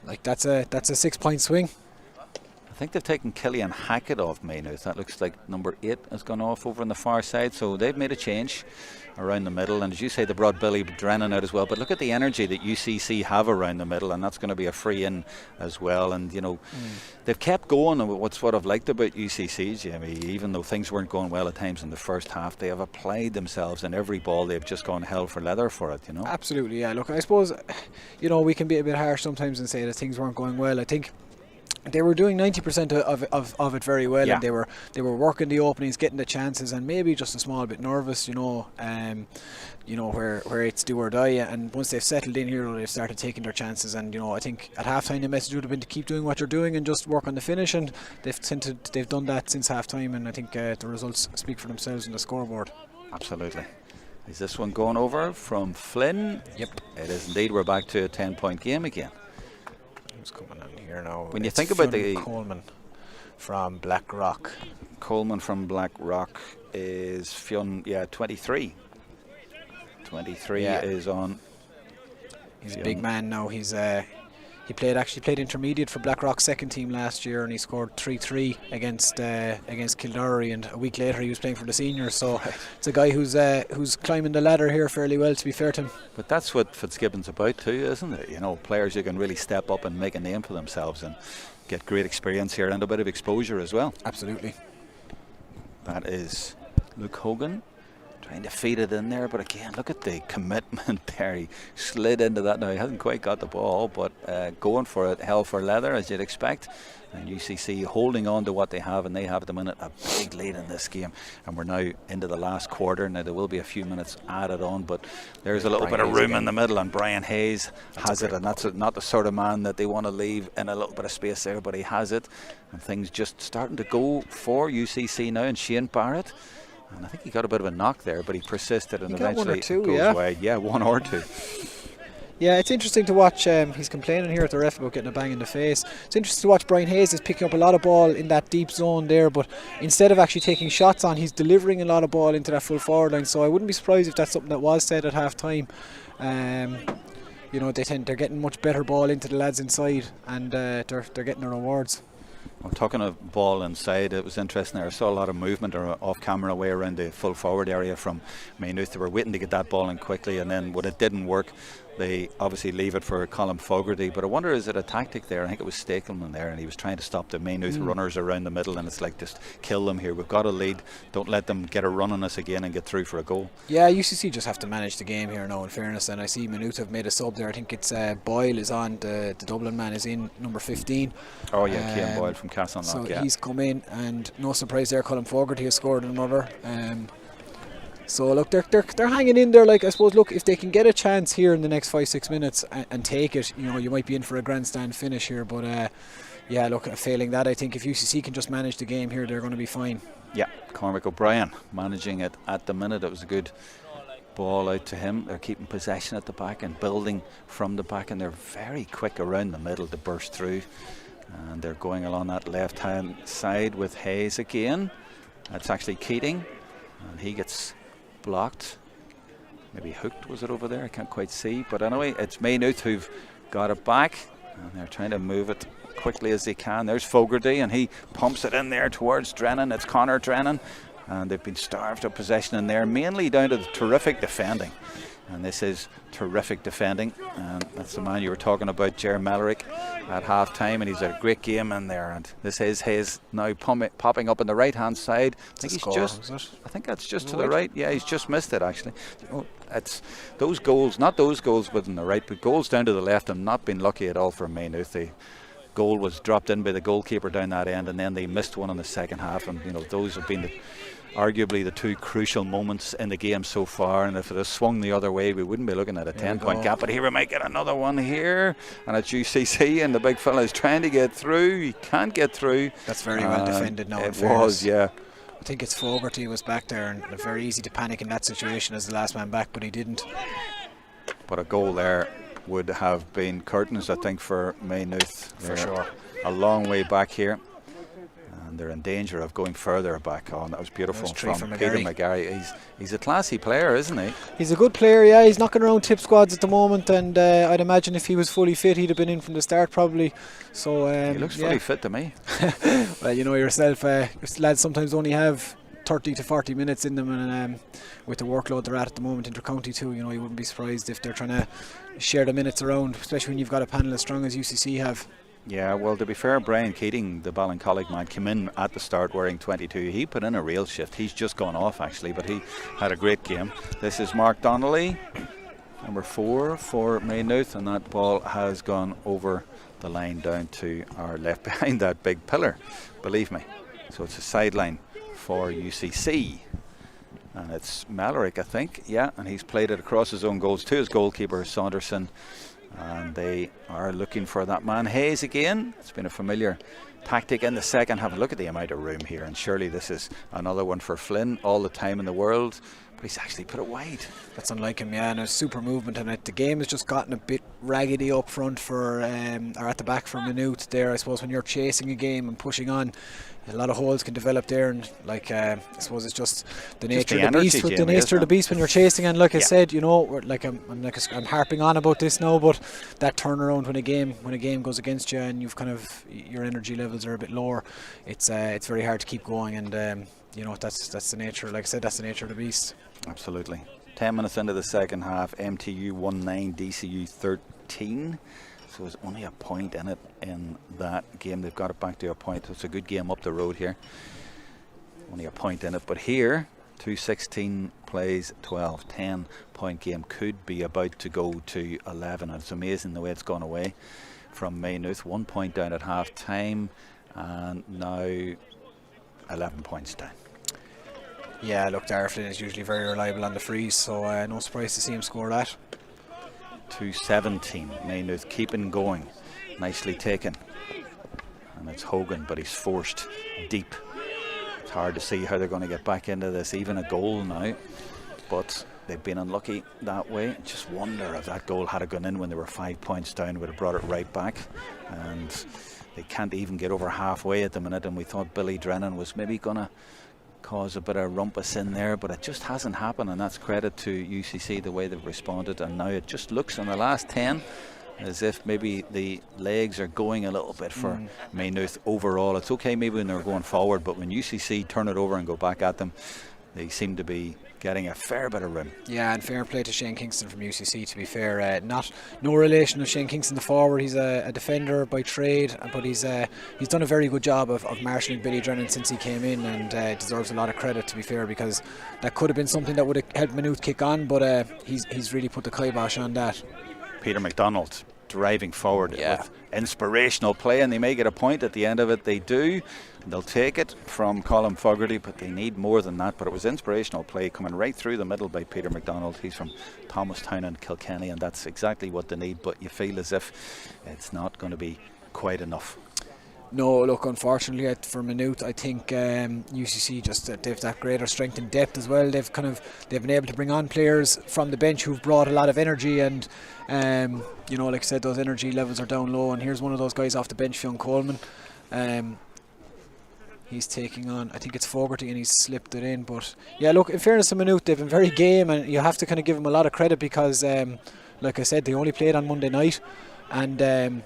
like that's a 6-point swing. I think they've taken Killian Hackett off Maynooth. That looks like number 8 has gone off over on the far side, so they've made a change around the middle. And as you say, they brought Billy Drennan out as well, but look at the energy that UCC have around the middle, and that's going to be a free in as well. And they've kept going, and what's what I've liked about UCC, Jamie, even though things weren't going well at times in the first half, they have applied themselves, and every ball they've just gone hell for leather for it. Absolutely, yeah. Look, I suppose we can be a bit harsh sometimes and say that things weren't going well. I think they were doing 90% of it very well, yeah. And they were working the openings, getting the chances, and maybe just a small bit nervous, where it's do or die. And once they've settled in here, they've started taking their chances. And I think at half time the message would have been to keep doing what you're doing and just work on the finish. And they've done that since half time, and I think the results speak for themselves on the scoreboard. Absolutely. Is this one going over from Flynn? Yep, it is indeed. We're back to a 10-point game again. Who's coming in here now? When you think about the Coleman from Blackrock. Coleman from Blackrock is Fionn, 23. 23 is on. He's a big man now. He played intermediate for Blackrock's second team last year, and he scored 3-3 against Kildare, and a week later he was playing for the seniors. So it's a guy who's climbing the ladder here fairly well, to be fair to him. But that's what Fitzgibbon's about too, isn't it? Players who can really step up and make a name for themselves and get great experience here and a bit of exposure as well. Absolutely. That is Luke Hogan trying to feed it in there, but again, look at the commitment there. He slid into that. Now he hasn't quite got the ball, but going for it, hell for leather, as you'd expect. And UCC holding on to what they have, and they have at the minute a big lead in this game. And we're now into the last quarter. Now there will be a few minutes added on, but there's a little bit of room in the middle, and Brian Hayes has it, and that's not the sort of man that they want to leave in a little bit of space there, but he has it, and things just starting to go for UCC now. And Shane Barrett, and I think he got a bit of a knock there, but he persisted, and eventually goes wide. Yeah, 1 or 2. Yeah, it's interesting to watch. He's complaining here at the ref about getting a bang in the face. It's interesting to watch. Brian Hayes is picking up a lot of ball in that deep zone there, but instead of actually taking shots on, he's delivering a lot of ball into that full forward line. So I wouldn't be surprised if that's something that was said at half time. They're getting much better ball into the lads inside, and they're getting their rewards. Well, talking of ball inside, it was interesting there. I saw a lot of movement off camera way around the full forward area from Maynooth. They were waiting to get that ball in quickly, and then when it didn't work, they obviously leave it for Colin Fogarty. But I wonder, is it a tactic there? I think it was Stakelman there, and he was trying to stop the Maynooth runners around the middle, and it's like, just kill them here. We've got a lead. Don't let them get a run on us again and get through for a goal. Yeah, UCC just have to manage the game here now, in fairness. And I see Maynooth have made a sub there. I think it's Boyle is on, the Dublin man is in, number 15. Oh yeah, Cian Boyle from Castleknock. So he's come in, and no surprise there, Colin Fogarty has scored another. So look, they're hanging in there. Like, I suppose, look, if they can get a chance here in the next 5-6 minutes and take it, you might be in for a grandstand finish here. But Yeah, look, failing that, I think if UCC can just manage the game here, they're going to be fine. Yeah, Cormac O'Brien managing it at the minute. It was a good ball out to him. They're keeping possession at the back and building from the back, and they're very quick around the middle to burst through. And they're going along that left hand side with Hayes again. That's actually Keating, and he gets blocked. Maybe hooked, was it over there? I can't quite see, but anyway, it's Maynooth who've got it back, and they're trying to move it quickly as they can. There's Fogarty, and he pumps it in there towards Drennan. It's Connor Drennan, and they've been starved of possession in there, mainly down to the terrific defending. And this is terrific defending, and that's the man you were talking about, Jer Mellerick, at half time, and he's had a great game in there. And this is Hayes now popping up on the right hand side. I think that's just to the right. Yeah, he's just missed it actually. It's those goals, not those goals within the right, but goals down to the left have not been lucky at all for Maynooth. The goal was dropped in by the goalkeeper down that end, and then they missed one in the second half, and those have been arguably the two crucial moments in the game so far. And if it had swung the other way, we wouldn't be looking at a 10-point gap. But here we might get another one here, and it's UCC, and the big fella is trying to get through. He can't get through. That's very well defended now. It was, yeah. I think it's Fogarty was back there, and very easy to panic in that situation as the last man back, but he didn't. But a goal there would have been curtains, I think, for Maynooth. For sure. A long way back here. And they're in danger of going further back on. That was beautiful from Peter McGarry. He's a classy player, isn't he? He's a good player, yeah. He's knocking around tip squads at the moment, and I'd imagine if he was fully fit, he'd have been in from the start probably. So he looks fully fit to me. Well, you know yourself, lads sometimes only have 30 to 40 minutes in them, and with the workload they're at the moment, inter-county too, you wouldn't be surprised if they're trying to share the minutes around, especially when you've got a panel as strong as UCC have. Yeah, well, to be fair, Brian Keating, the Ballincollig man, came in at the start wearing 22. He put in a real shift. He's just gone off, actually, but he had a great game. This is Mark Donnelly, number 4 for Maynooth, and that ball has gone over the line down to our left behind that big pillar, believe me. So it's a sideline for UCC. And it's Mellerick, I think, yeah, and he's played it across his own goals to his goalkeeper, Saunderson. And they are looking for that man Hayes again. It's been a familiar tactic in the second half. Look at the amount of room here, and surely this is another one for Flynn. All the time in the world, but he's actually put it wide. That's unlike him, yeah, and a super movement in it. The game has just gotten a bit raggedy up front for or at the back for Maynooth there. I suppose when you're chasing a game and pushing on, a lot of holes can develop there, and I suppose it's just the nature of the beast. With the nature of the beast when you're chasing, and like I said, I'm harping on about this now, but that turnaround when a game goes against you and you've kind of your energy levels are a bit lower, it's very hard to keep going, and that's the nature. Like I said, that's the nature of the beast. Absolutely. 10 minutes into the second half, MTU 1-9, DCU 13. So there's only a point in it in that game. They've got it back to a point. So it's a good game up the road here. Only a point in it. But here, 2:16 plays 12. 10-point game could be about to go to 11. And it's amazing the way it's gone away from Maynooth. 1 point down at half time. And now 11 points down. Yeah, look, Dara Flynn is usually very reliable on the freeze. So no surprise to see him score that. 2:17, Maynooth keeping going, nicely taken, and it's Hogan, but he's forced deep. It's hard to see how they're going to get back into this, even a goal now, but they've been unlucky that way. Just wonder if that goal had gone in when they were 5 points down, would have brought it right back, and they can't even get over halfway at the minute, and we thought Billy Drennan was maybe going to cause a bit of rumpus in there, but it just hasn't happened, and that's credit to UCC the way they've responded. And now it just looks in the last 10 as if maybe the legs are going a little bit for Maynooth overall. It's okay maybe when they're going forward, but when UCC turn it over and go back at them, they seem to be getting a fair bit of room. Yeah, and fair play to Shane Kingston from UCC, to be fair. No relation of Shane Kingston the forward. He's a defender by trade, but he's done a very good job of marshalling Billy Drennan since he came in, and deserves a lot of credit, to be fair, because that could have been something that would have helped Maynooth kick on, but he's really put the kibosh on that. Peter McDonald driving forward with inspirational play, and they may get a point at the end of it. They do. They'll take it from Colin Fogarty, but they need more than that. But it was inspirational play coming right through the middle by Peter McDonald. He's from Thomastown and Kilkenny, and that's exactly what they need, but you feel as if it's not going to be quite enough. No, look, unfortunately for Maynooth, I think UCC just they've that greater strength and depth as well. They've been able to bring on players from the bench who've brought a lot of energy, and like I said, those energy levels are down low. And here's one of those guys off the bench, Fionn Coleman. He's taking on, I think it's Fogarty, and he's slipped it in. But yeah, look, in fairness to Maynooth, they've been very game, and you have to kind of give them a lot of credit because, like I said, they only played on Monday night. And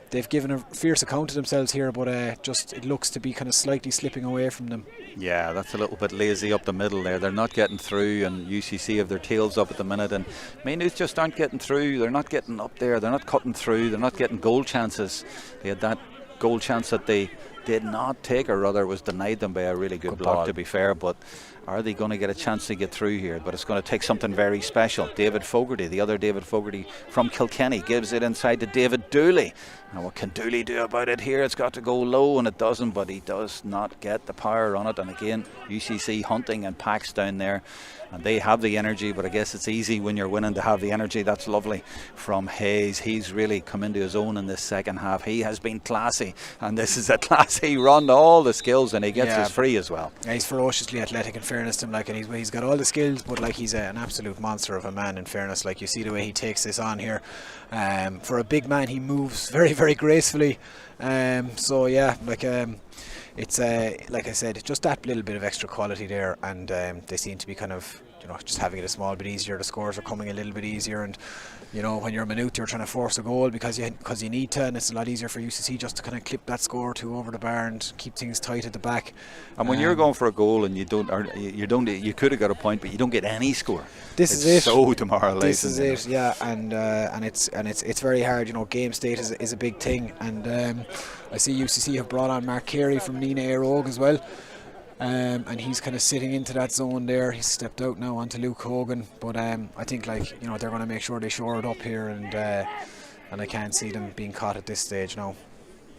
they've given a fierce account of themselves here, but just it looks to be kind of slightly slipping away from them. Yeah, that's a little bit lazy up the middle there. They're not getting through, and UCC have their tails up at the minute, and Maynooth just aren't getting through. They're not getting up there. They're not cutting through. They're not getting goal chances. They had that goal chance that they did not take, or rather was denied them by a really good block, to be fair. But are they going to get a chance to get through here? But it's going to take something very special. David Fogarty, the other David Fogarty from Kilkenny, gives it inside to David Dooley. Now what can Dooley do about it here? It's got to go low, and it doesn't, but he does not get the power on it. And again, UCC hunting and packs down there, and they have the energy, but I guess it's easy when you're winning to have the energy. That's lovely from Hayes. He's really come into his own in this second half. He has been classy, and this is a classy run, all the skills, and he gets his free as well. Yeah, he's ferociously athletic, in fairness to him, and he's got all the skills, but he's an absolute monster of a man, in fairness. You see the way he takes this on here. For a big man, he moves very, very gracefully. It's like I said, just that little bit of extra quality there, and they seem to be kind of just having it a small bit easier. The scores are coming a little bit easier, and when you're a Maynooth, you're trying to force a goal because you need to, and it's a lot easier for UCC just to kind of clip that score or two over the bar and keep things tight at the back. And when you're going for a goal and you could have got a point, but you don't get any score. It's so demoralising. This is it, yeah, and it's very hard. Game state is a big thing, and I see UCC have brought on Mardkye from Nina Aerogue as well. And he's kind of sitting into that zone there. He's stepped out now onto Luke Hogan, but I think they're going to make sure they shore it up here, and I can't see them being caught at this stage now.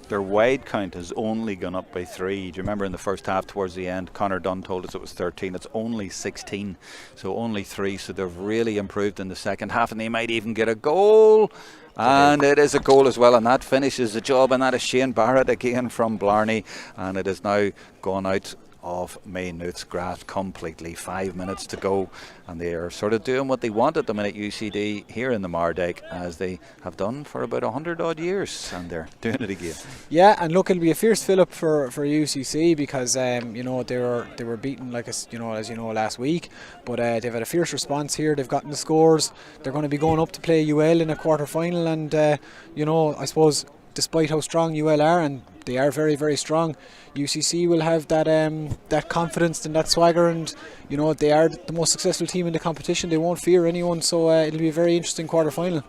Their wide count has only gone up by 3. Do you remember in the first half towards the end, Conor Dunn told us it was 13. It's only 16, so only 3. So they've really improved in the second half, and they might even get a goal. And it is a goal as well, and that finishes the job, and that is Shane Barrett again from Blarney, and it is now gone out of Maynooth's grasp completely. 5 minutes to go, and they are sort of doing what they want at the minute, UCD, here in the Mardkye, as they have done for about 100 odd years, and they're doing it again. Yeah, and look, it'll be a fierce fill-up for UCC because they were beaten as last week, but they've had a fierce response here. They've gotten the scores. They're going to be going up to play UL in a quarter-final, and I suppose despite how strong UL are, and they are very, very strong, UCC will have that confidence and that swagger, and they are the most successful team in the competition. They won't fear anyone, so it'll be a very interesting quarter final.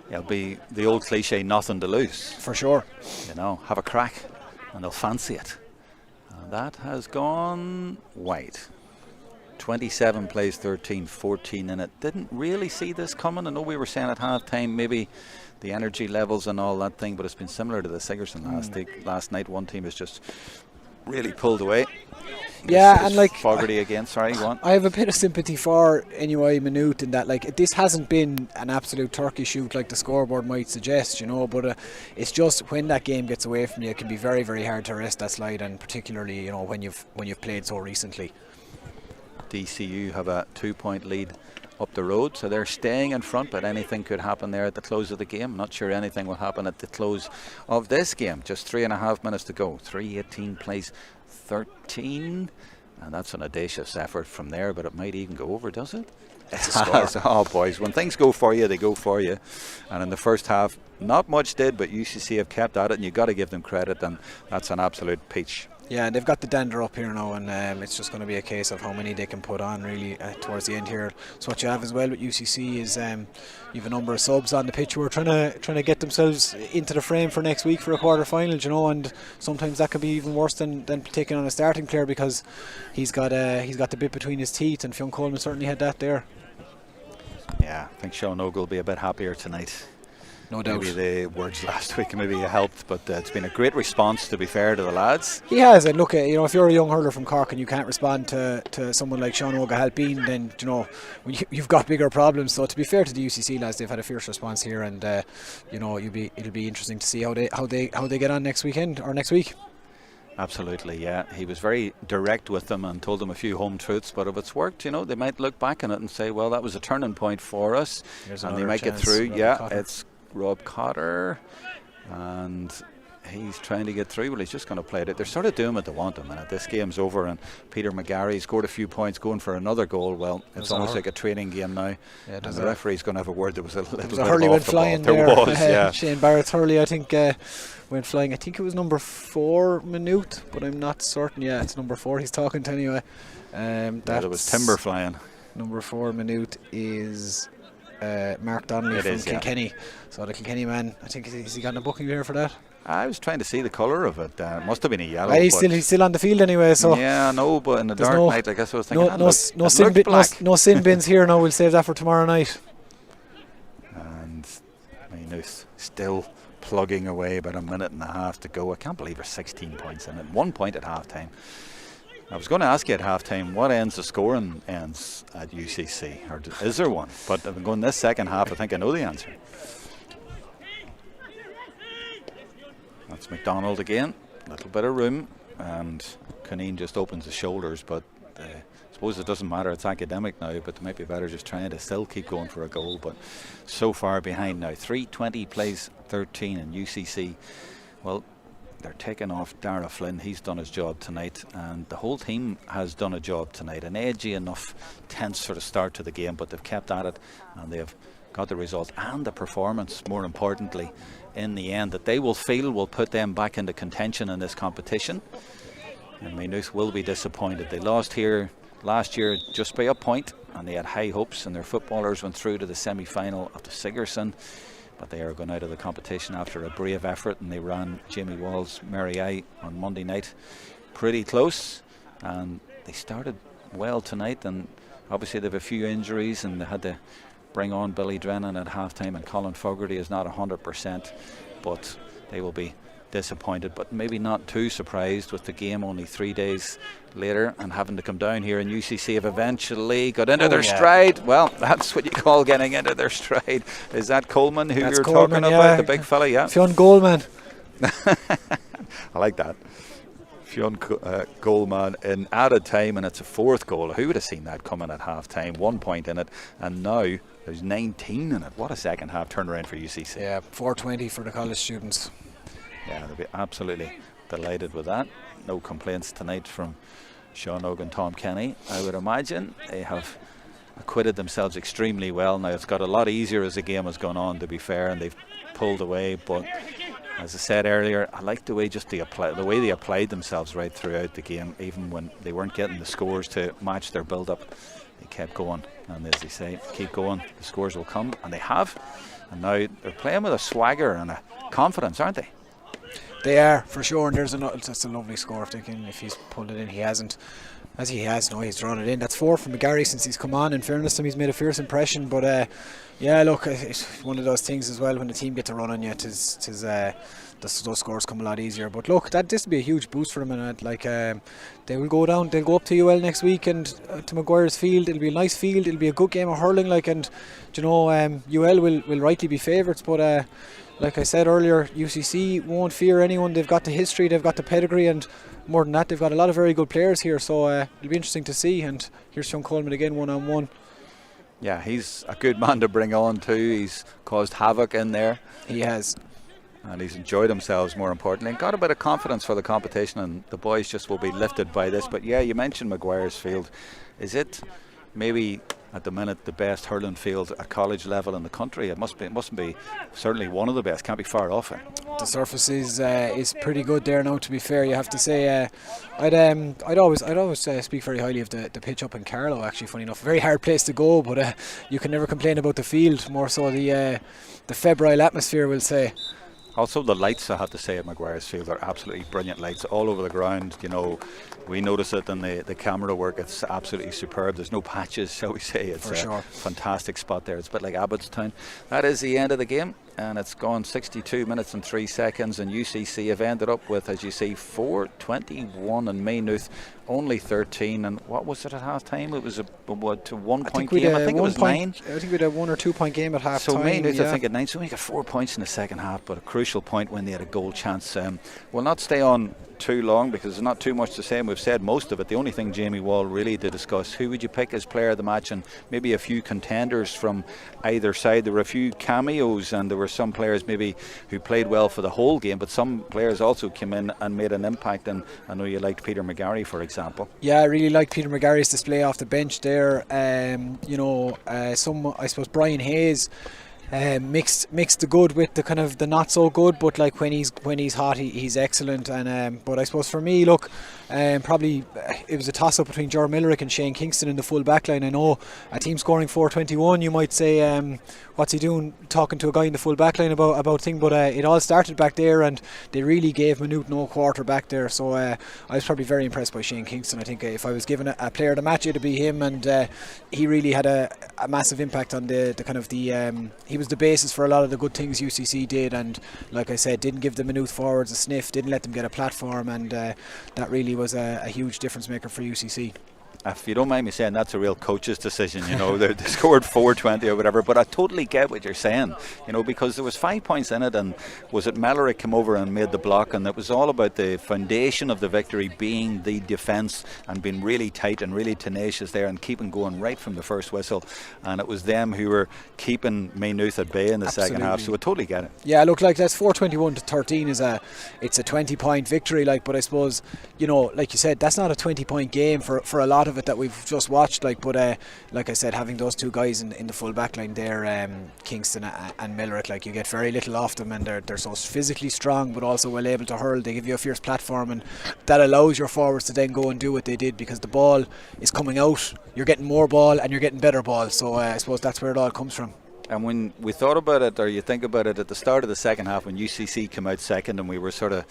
It'll be the old cliche, nothing to lose. For sure. Have a crack and they'll fancy it. And that has gone wide. 27 plays 13, 14 in it. Didn't really see this coming. I know we were saying at half time maybe the energy levels and all that thing, but it's been similar to the Sigerson last night. One team has just really pulled away. Yeah, and Fogarty again. Sorry, go on. I have a bit of sympathy for Maynooth in that this hasn't been an absolute turkey shoot like the scoreboard might suggest, but it's just when that game gets away from you, it can be very, very hard to arrest that slide, and particularly when you've played so recently. DCU have a 2-point lead up the road, so they're staying in front, but anything could happen there at the close of the game. Not sure anything will happen at the close of this game. Just 3.5 minutes to go. 3:18 plays 13, and that's an audacious effort from there, but it might even go over, does it? It's a score. Oh boys, when things go for you, they go for you. And in the first half, not much did, but UCC have kept at it, and you've got to give them credit, and that's an absolute peach. Yeah, and they've got the dander up here now, and it's just going to be a case of how many they can put on really towards the end here. So what you have as well with UCC is you have a number of subs on the pitch who are trying to get themselves into the frame for next week for a quarter final, and sometimes that could be even worse than taking on a starting player because he's got the bit between his teeth, and Fionn Coleman certainly had that there. Yeah, I think Sean Ogle will be a bit happier tonight. No doubt. Maybe the words last week maybe helped, but it's been a great response, to be fair to the lads. He has, and look, if you're a young hurler from Cork and you can't respond to someone like Sean O'Halpine, then you've got bigger problems. So to be fair to the UCC lads, they've had a fierce response here, and it'll be interesting to see how they get on next weekend or next week. Absolutely, yeah. He was very direct with them and told them a few home truths, but if it's worked, they might look back on it and say, well, that was a turning point for us. And they might get through. It's Rob Cotter, and he's trying to get through. Well, he's just going to play it. They're sort of doing what they want him, and this game's over, and Peter McGarry scored a few points going for another goal. Well, it's almost like a training game now, and the referee's going to have a word. There was a little bit of hurley went flying there. There was, yeah. Shane Barrett's hurley, I think, went flying. I think it was number 4 Maynooth, but I'm not certain. Yeah, it's number 4 he's talking to anyway. That was timber flying. Number 4 Maynooth is Mark Donnelly from Kilkenny. So the Kilkenny man, I think, has he gotten a booking here for that? I was trying to see the colour of it. Must have been a yellow. He's still on the field anyway. So yeah, no, but in the dark night, I guess I was thinking. No sin bins here. No, we'll save that for tomorrow night. And Maynooth still plugging away, about a minute and a half to go. I can't believe there's 16 points in it. 1 point at half time. I was going to ask you at half time what ends the scoring ends at UCC, or is there one? But I've been going this second half, I think I know the answer. That's McDonald again, a little bit of room, and Cunneen just opens his shoulders, but I suppose it doesn't matter, it's academic now, but it might be better just trying to still keep going for a goal, but so far behind now. 3:20 plays 13 in UCC. Well, they're taking off Dara Flynn. He's done his job tonight, and the whole team has done a job tonight. An edgy enough, tense sort of start to the game, but they've kept at it, and they've got the result and the performance, more importantly, in the end, that they will feel will put them back into contention in this competition. And Maynooth will be disappointed. They lost here last year just by a point, and they had high hopes, and their footballers went through to the semi-final of the Sigerson. But they are going out of the competition after a brave effort, and they ran Jamie Wall's Mardkye on Monday night pretty close, and they started well tonight, and obviously they have a few injuries, and they had to bring on Billy Drennan at half time, and Colin Fogarty is not 100%, but they will be disappointed, but maybe not too surprised with the game only 3 days later, and having to come down here. And UCC have eventually got into their stride. Well, that's what you call getting into their stride. Is that Coleman who you're talking about, the big fella? Yeah, Fionn Goldman. I like that. Fionn Goldman in added time, and it's a 4th goal. Who would have seen that coming at half time? 1 point in it, and now there's 19 in it. What a second half turnaround for UCC. Yeah, 4:20 for the college students. Yeah, they'll be absolutely delighted with that. No complaints tonight from Sean Og and Tom Kenny. I would imagine they have acquitted themselves extremely well. Now, it's got a lot easier as the game has gone on, to be fair, and they've pulled away. But as I said earlier, I like the way the way they applied themselves right throughout the game, even when they weren't getting the scores to match their build-up. They kept going, and as they say, keep going, the scores will come, and they have. And now they're playing with a swagger and a confidence, aren't they? They are, for sure, and that's a lovely score. If he's pulled it in, he hasn't. As he has, no, he's drawn it in. That's 4 from McGarry since he's come on. In fairness to him, he's made a fierce impression. But yeah, look, it's one of those things as well. When the team get to run on you, those scores come a lot easier. But look, this will be a huge boost for them, and they will go down. They'll go up to UL next week and to Maguire's Field. It'll be a nice field. It'll be a good game of hurling. And UL will rightly be favourites, but. Like I said earlier, UCC won't fear anyone. They've got the history, they've got the pedigree, and more than that, they've got a lot of very good players here. So it'll be interesting to see. And here's Sean Coleman again, 1-on-1. Yeah, he's a good man to bring on too. He's caused havoc in there. He has. And he's enjoyed themselves, more importantly, and got a bit of confidence for the competition. And the boys just will be lifted by this. But yeah, you mentioned Maguire's Field. Is it maybe at the minute the best hurling field at college level in the country? It mustn't be certainly one of the best. Can't be far off it. The surface is pretty good there now, to be fair, you have to say. I'd always speak very highly of the pitch up in Carlow, actually. Funny enough, a very hard place to go, but you can never complain about the field, more so the febrile atmosphere, we'll say. Also, the lights, I have to say, at Maguire's Field are absolutely brilliant lights all over the ground. We notice it in the camera work. It's absolutely superb. There's no patches, shall we say. It's a fantastic spot there. It's a bit like Abbottstown. That is the end of the game. and it's gone 62 minutes and 3 seconds, and UCC have ended up with, as you see, 4:21 and Maynooth only 13. And what was it at half time? It was a 1 point game. I think it was 9. I think we had a 1 or 2 point game at half time. So Maynooth, I think, at 9. So we got 4 points in the second half, but a crucial point when they had a goal chance. We'll not stay on too long because there's not too much to say, and we've said most of it. The only thing, Jamie Wall, really to discuss, who would you pick as player of the match, and maybe a few contenders from either side. There were a few cameos, and there were some players maybe who played well for the whole game, but some players also came in and made an impact, and I know you liked Peter McGarry, for example. Yeah, I really liked Peter McGarry's display off the bench there. I suppose Brian Hayes mixed the good with the kind of the not so good, but like when he's hot, he's excellent. And but I suppose for me, look, probably it was a toss up between Jerome Millerick and Shane Kingston in the full back line. I know a team scoring 4:21, you might say, what's he doing talking to a guy in the full back line about thing, but it all started back there, and they really gave Maynooth no quarter back there. So I was probably very impressed by Shane Kingston. I think if I was given a player of the match, it'd be him, and he really had a massive impact on the kind of the he was the basis for a lot of the good things UCC did, and like I said, didn't give the Maynooth forwards a sniff, didn't let them get a platform, and that really was a huge difference maker for UCC. If you don't mind me saying, that's a real coach's decision, you know. They scored 4:20 or whatever, but I totally get what you're saying, you know, because there was 5 points in it, and was it Mellerick came over and made the block, and it was all about the foundation of the victory being the defence and being really tight and really tenacious there and keeping going right from the first whistle, and it was them who were keeping Maynooth at bay in the second half, so I totally get it. Yeah, look, like that's 4:21 to 13 it's a 20-point victory, like, but I suppose, you know, like you said, that's not a 20-point game for a lot of it that we've just watched, like, but like I said, having those two guys in the full back line there, Kingston and Millerick, like, you get very little off them, and they're so physically strong but also well able to hurl. They give you a fierce platform, and that allows your forwards to then go and do what they did, because the ball is coming out, you're getting more ball and you're getting better ball, so I suppose that's where it all comes from. And when we thought about it, or you think about it, at the start of the second half when UCC came out second, and we were sort of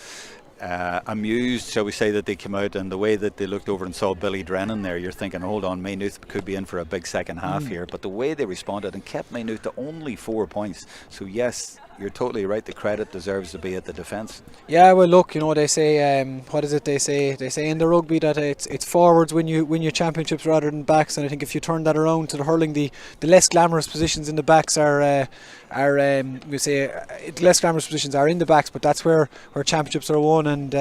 amused, shall we say, that they came out, and the way that they looked over and saw Billy Drennan there, you're thinking, hold on, Maynooth could be in for a big second half here, but the way they responded and kept Maynooth to only 4 points, so yes, you're totally right, the credit deserves to be at the defence. Yeah, well, look, you know, they say, what is it they say in the rugby, that it's forwards win you championships rather than backs, and I think if you turn that around to the hurling, the less glamorous positions in the backs are we say less glamorous positions are in the backs, but that's where championships are won, and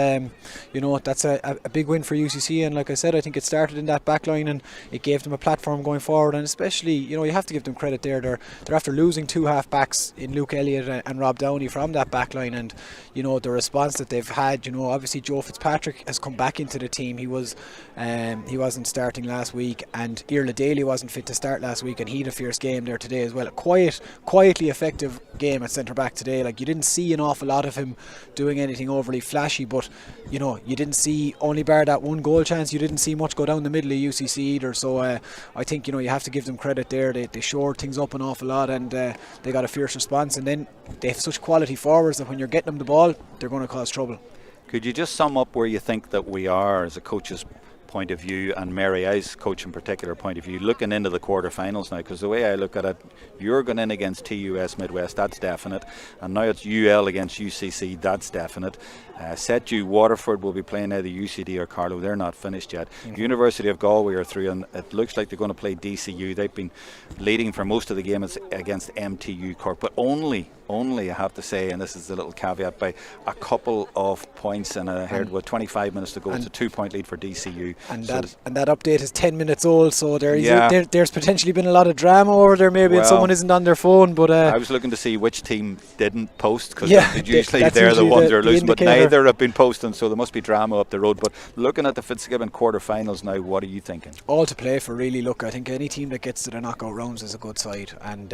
you know, that's a big win for UCC, and like I said, I think it started in that back line, and it gave them a platform going forward, and especially, you know, you have to give them credit there, they're after losing two half backs in Luke Elliott and Rob Downey from that back line, and you know, the response that they've had, you know, obviously Joe Fitzpatrick has come back into the team. He wasn't starting last week, and Irla Daly wasn't fit to start last week, and he had a fierce game there today as well. A quietly effective game at centre back today. Like, you didn't see an awful lot of him doing anything overly flashy, but you know, you didn't see, only bar that one goal chance, you didn't see much go down the middle of UCC either, so I think, you know, you have to give them credit there. They shored things up an awful lot, and they got a fierce response, and then they have such quality forwards that when you're getting them the ball, they're going to cause trouble. Could you just sum up where you think that we are as a coach's point of view, and Mary I's coach in particular point of view, looking into the quarterfinals now? Because the way I look at it, you're going in against TUS Midwest, that's definite, and now it's UL against UCC, that's definite. Setu Waterford will be playing either UCD or Carlow, they're not finished yet. University of Galway are through, and it looks like they're going to play DCU. They've been leading for most of the game against MTU Cork, but only I have to say, and this is the little caveat, by a couple of points, and I heard with 25 minutes to go, it's a 2-point lead for DCU. And that update is 10 minutes old, so there's potentially been a lot of drama over there, maybe, and someone isn't on their phone, but I was looking to see which team didn't post, because usually they're the ones that are losing, but neither have been posting, so there must be drama up the road. But looking at the Fitzgibbon quarterfinals now, what are you thinking? All to play for, really. Look, I think any team that gets to the knockout rounds is a good side, and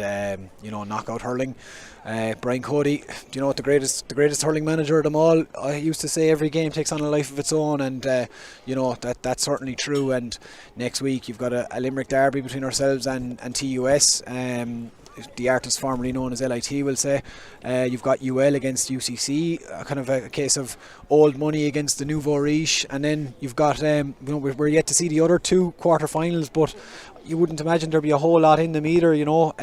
you know, knockout hurling, Brian Cody, do you know what, the greatest hurling manager of them all, I used to say every game takes on a life of its own, and you know, that's certainly true. And next week you've got a Limerick derby between ourselves and TUS, the artist formerly known as LIT, will say. You've got UL against UCC, kind of a case of old money against the nouveau riche, and then you've got you know, we're yet to see the other two quarterfinals, but you wouldn't imagine there'd be a whole lot in them either, you know.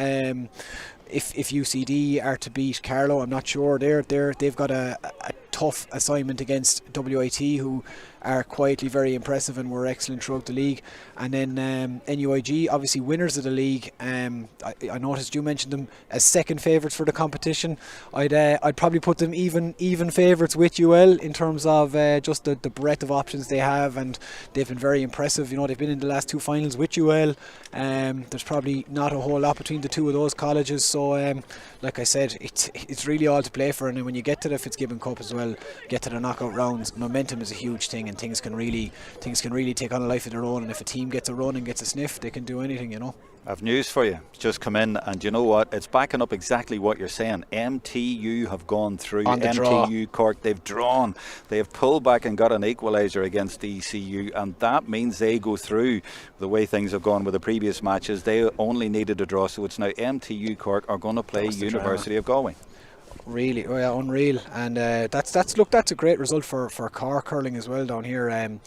if UCD are to beat Carlow, I'm not sure. They've got a tough assignment against WIT, who are quietly very impressive and were excellent throughout the league. And then NUIG, obviously winners of the league. I noticed you mentioned them as second favourites for the competition. I'd probably put them even favourites with UL in terms of just the breadth of options they have, and they've been very impressive. You know, they've been in the last 2 finals with UL. There's probably not a whole lot between the 2 of those colleges, so like I said, it's really all to play for. And then when you get to the Fitzgibbon Cup as well, get to the knockout rounds, momentum is a huge thing, and things can really take on a life of their own. And if a team gets a run and gets a sniff, they can do anything, you know. I've news for you. It's just come in, and you know what? It's backing up exactly what you're saying. MTU have gone through. MTU Cork, they've drawn. They have pulled back and got an equaliser against ECU, and that means they go through. The way things have gone with the previous matches, they only needed a draw, so it's now MTU Cork are going to play University of Galway. Really, unreal, and that's a great result for Cork hurling as well down here.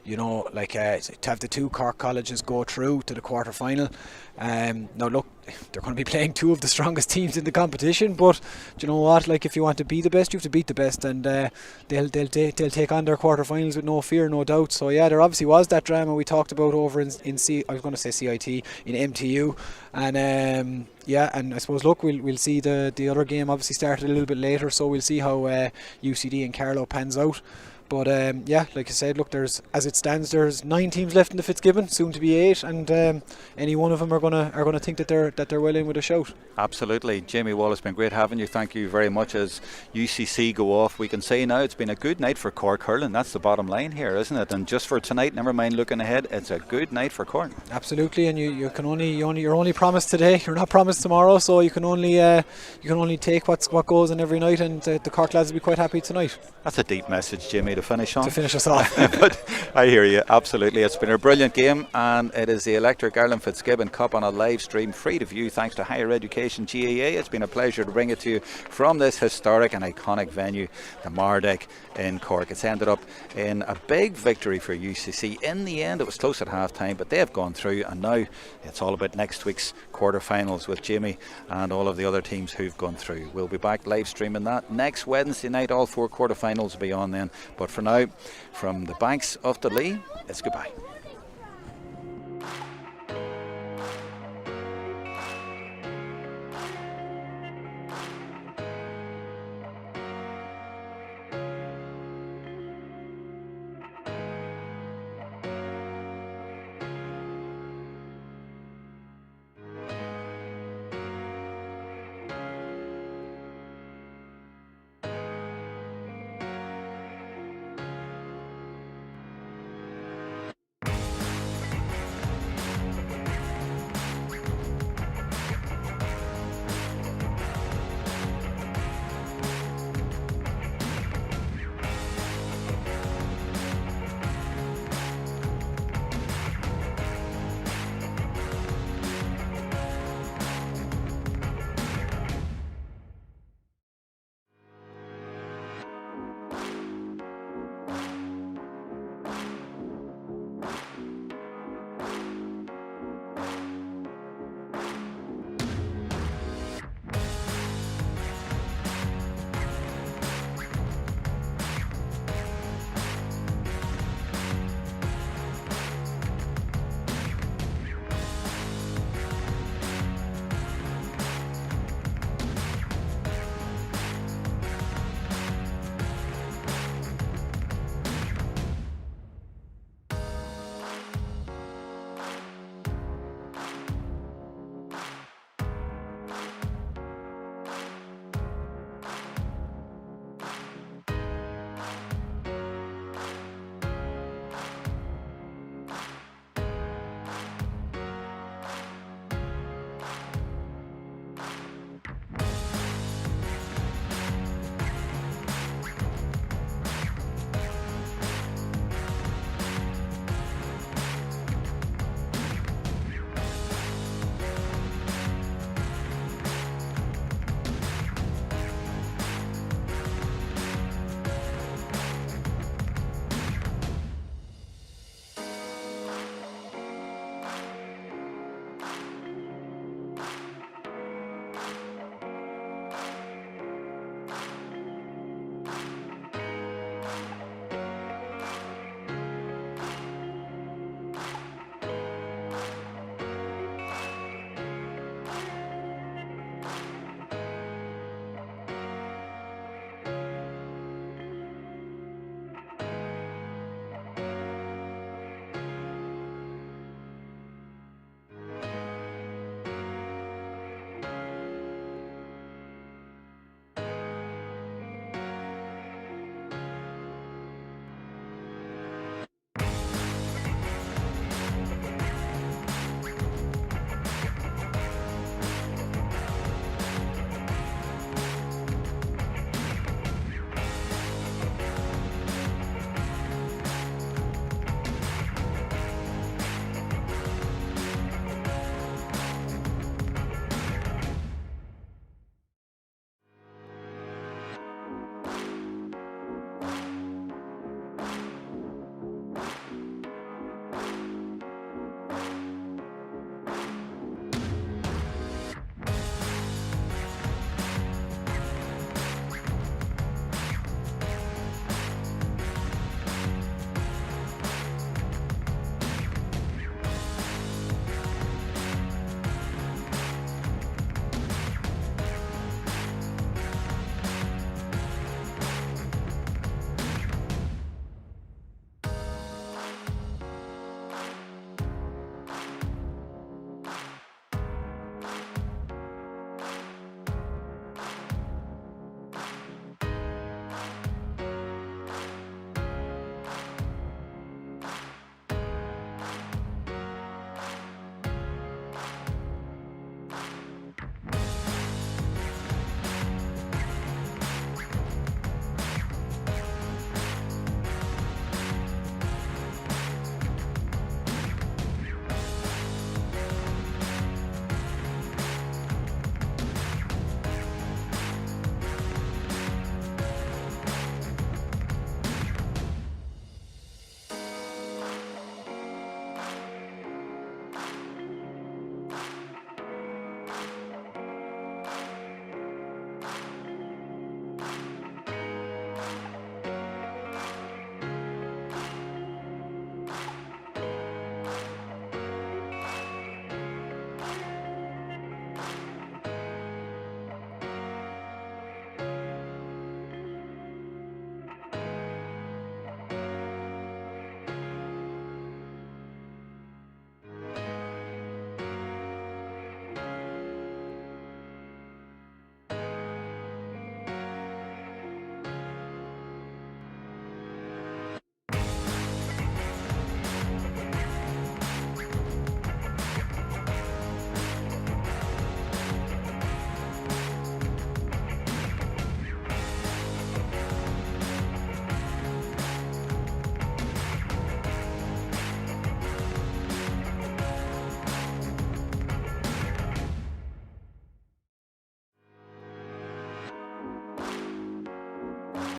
You know, like to have the 2 Cork colleges go through to the quarter final. Now look, they're going to be playing 2 of the strongest teams in the competition, but do you know what? Like, if you want to be the best, you have to beat the best, and they'll take on their quarterfinals with no fear, no doubt. So yeah, there obviously was that drama we talked about over in I was going to say CIT, in MTU, and yeah, and I suppose look, we'll see the other game obviously started a little bit later, so we'll see how UCD and Carlow pans out. But yeah, like I said, look, as it stands, there's 9 teams left in the Fitzgibbon, soon to be 8, and any one of them are gonna think that they're well in with a shout. Absolutely, Jamie Wall, it's been great having you. Thank you very much. As UCC go off, we can say now it's been a good night for Cork hurling. That's the bottom line here, isn't it? And just for tonight, never mind looking ahead, it's a good night for Cork. Absolutely, and you're only promised today. You're not promised tomorrow, so you can only take what goes in every night, and the Cork lads will be quite happy tonight. That's a deep message, Jamie, to finish on. To finish us off. But I hear you, absolutely. It's been a brilliant game, and it is the Electric Ireland Fitzgibbon Cup on a live stream, free to view thanks to Higher Education GAA. It's been a pleasure to bring it to you from this historic and iconic venue, the Mardkye in Cork. It's ended up in a big victory for UCC. In the end, it was close at half time, but they have gone through, and now it's all about next week's quarter-finals with Jamie and all of the other teams who've gone through. We'll be back live streaming that next Wednesday night. All 4 quarter-finals will be on then. But for now, from the banks of the Lee, it's goodbye.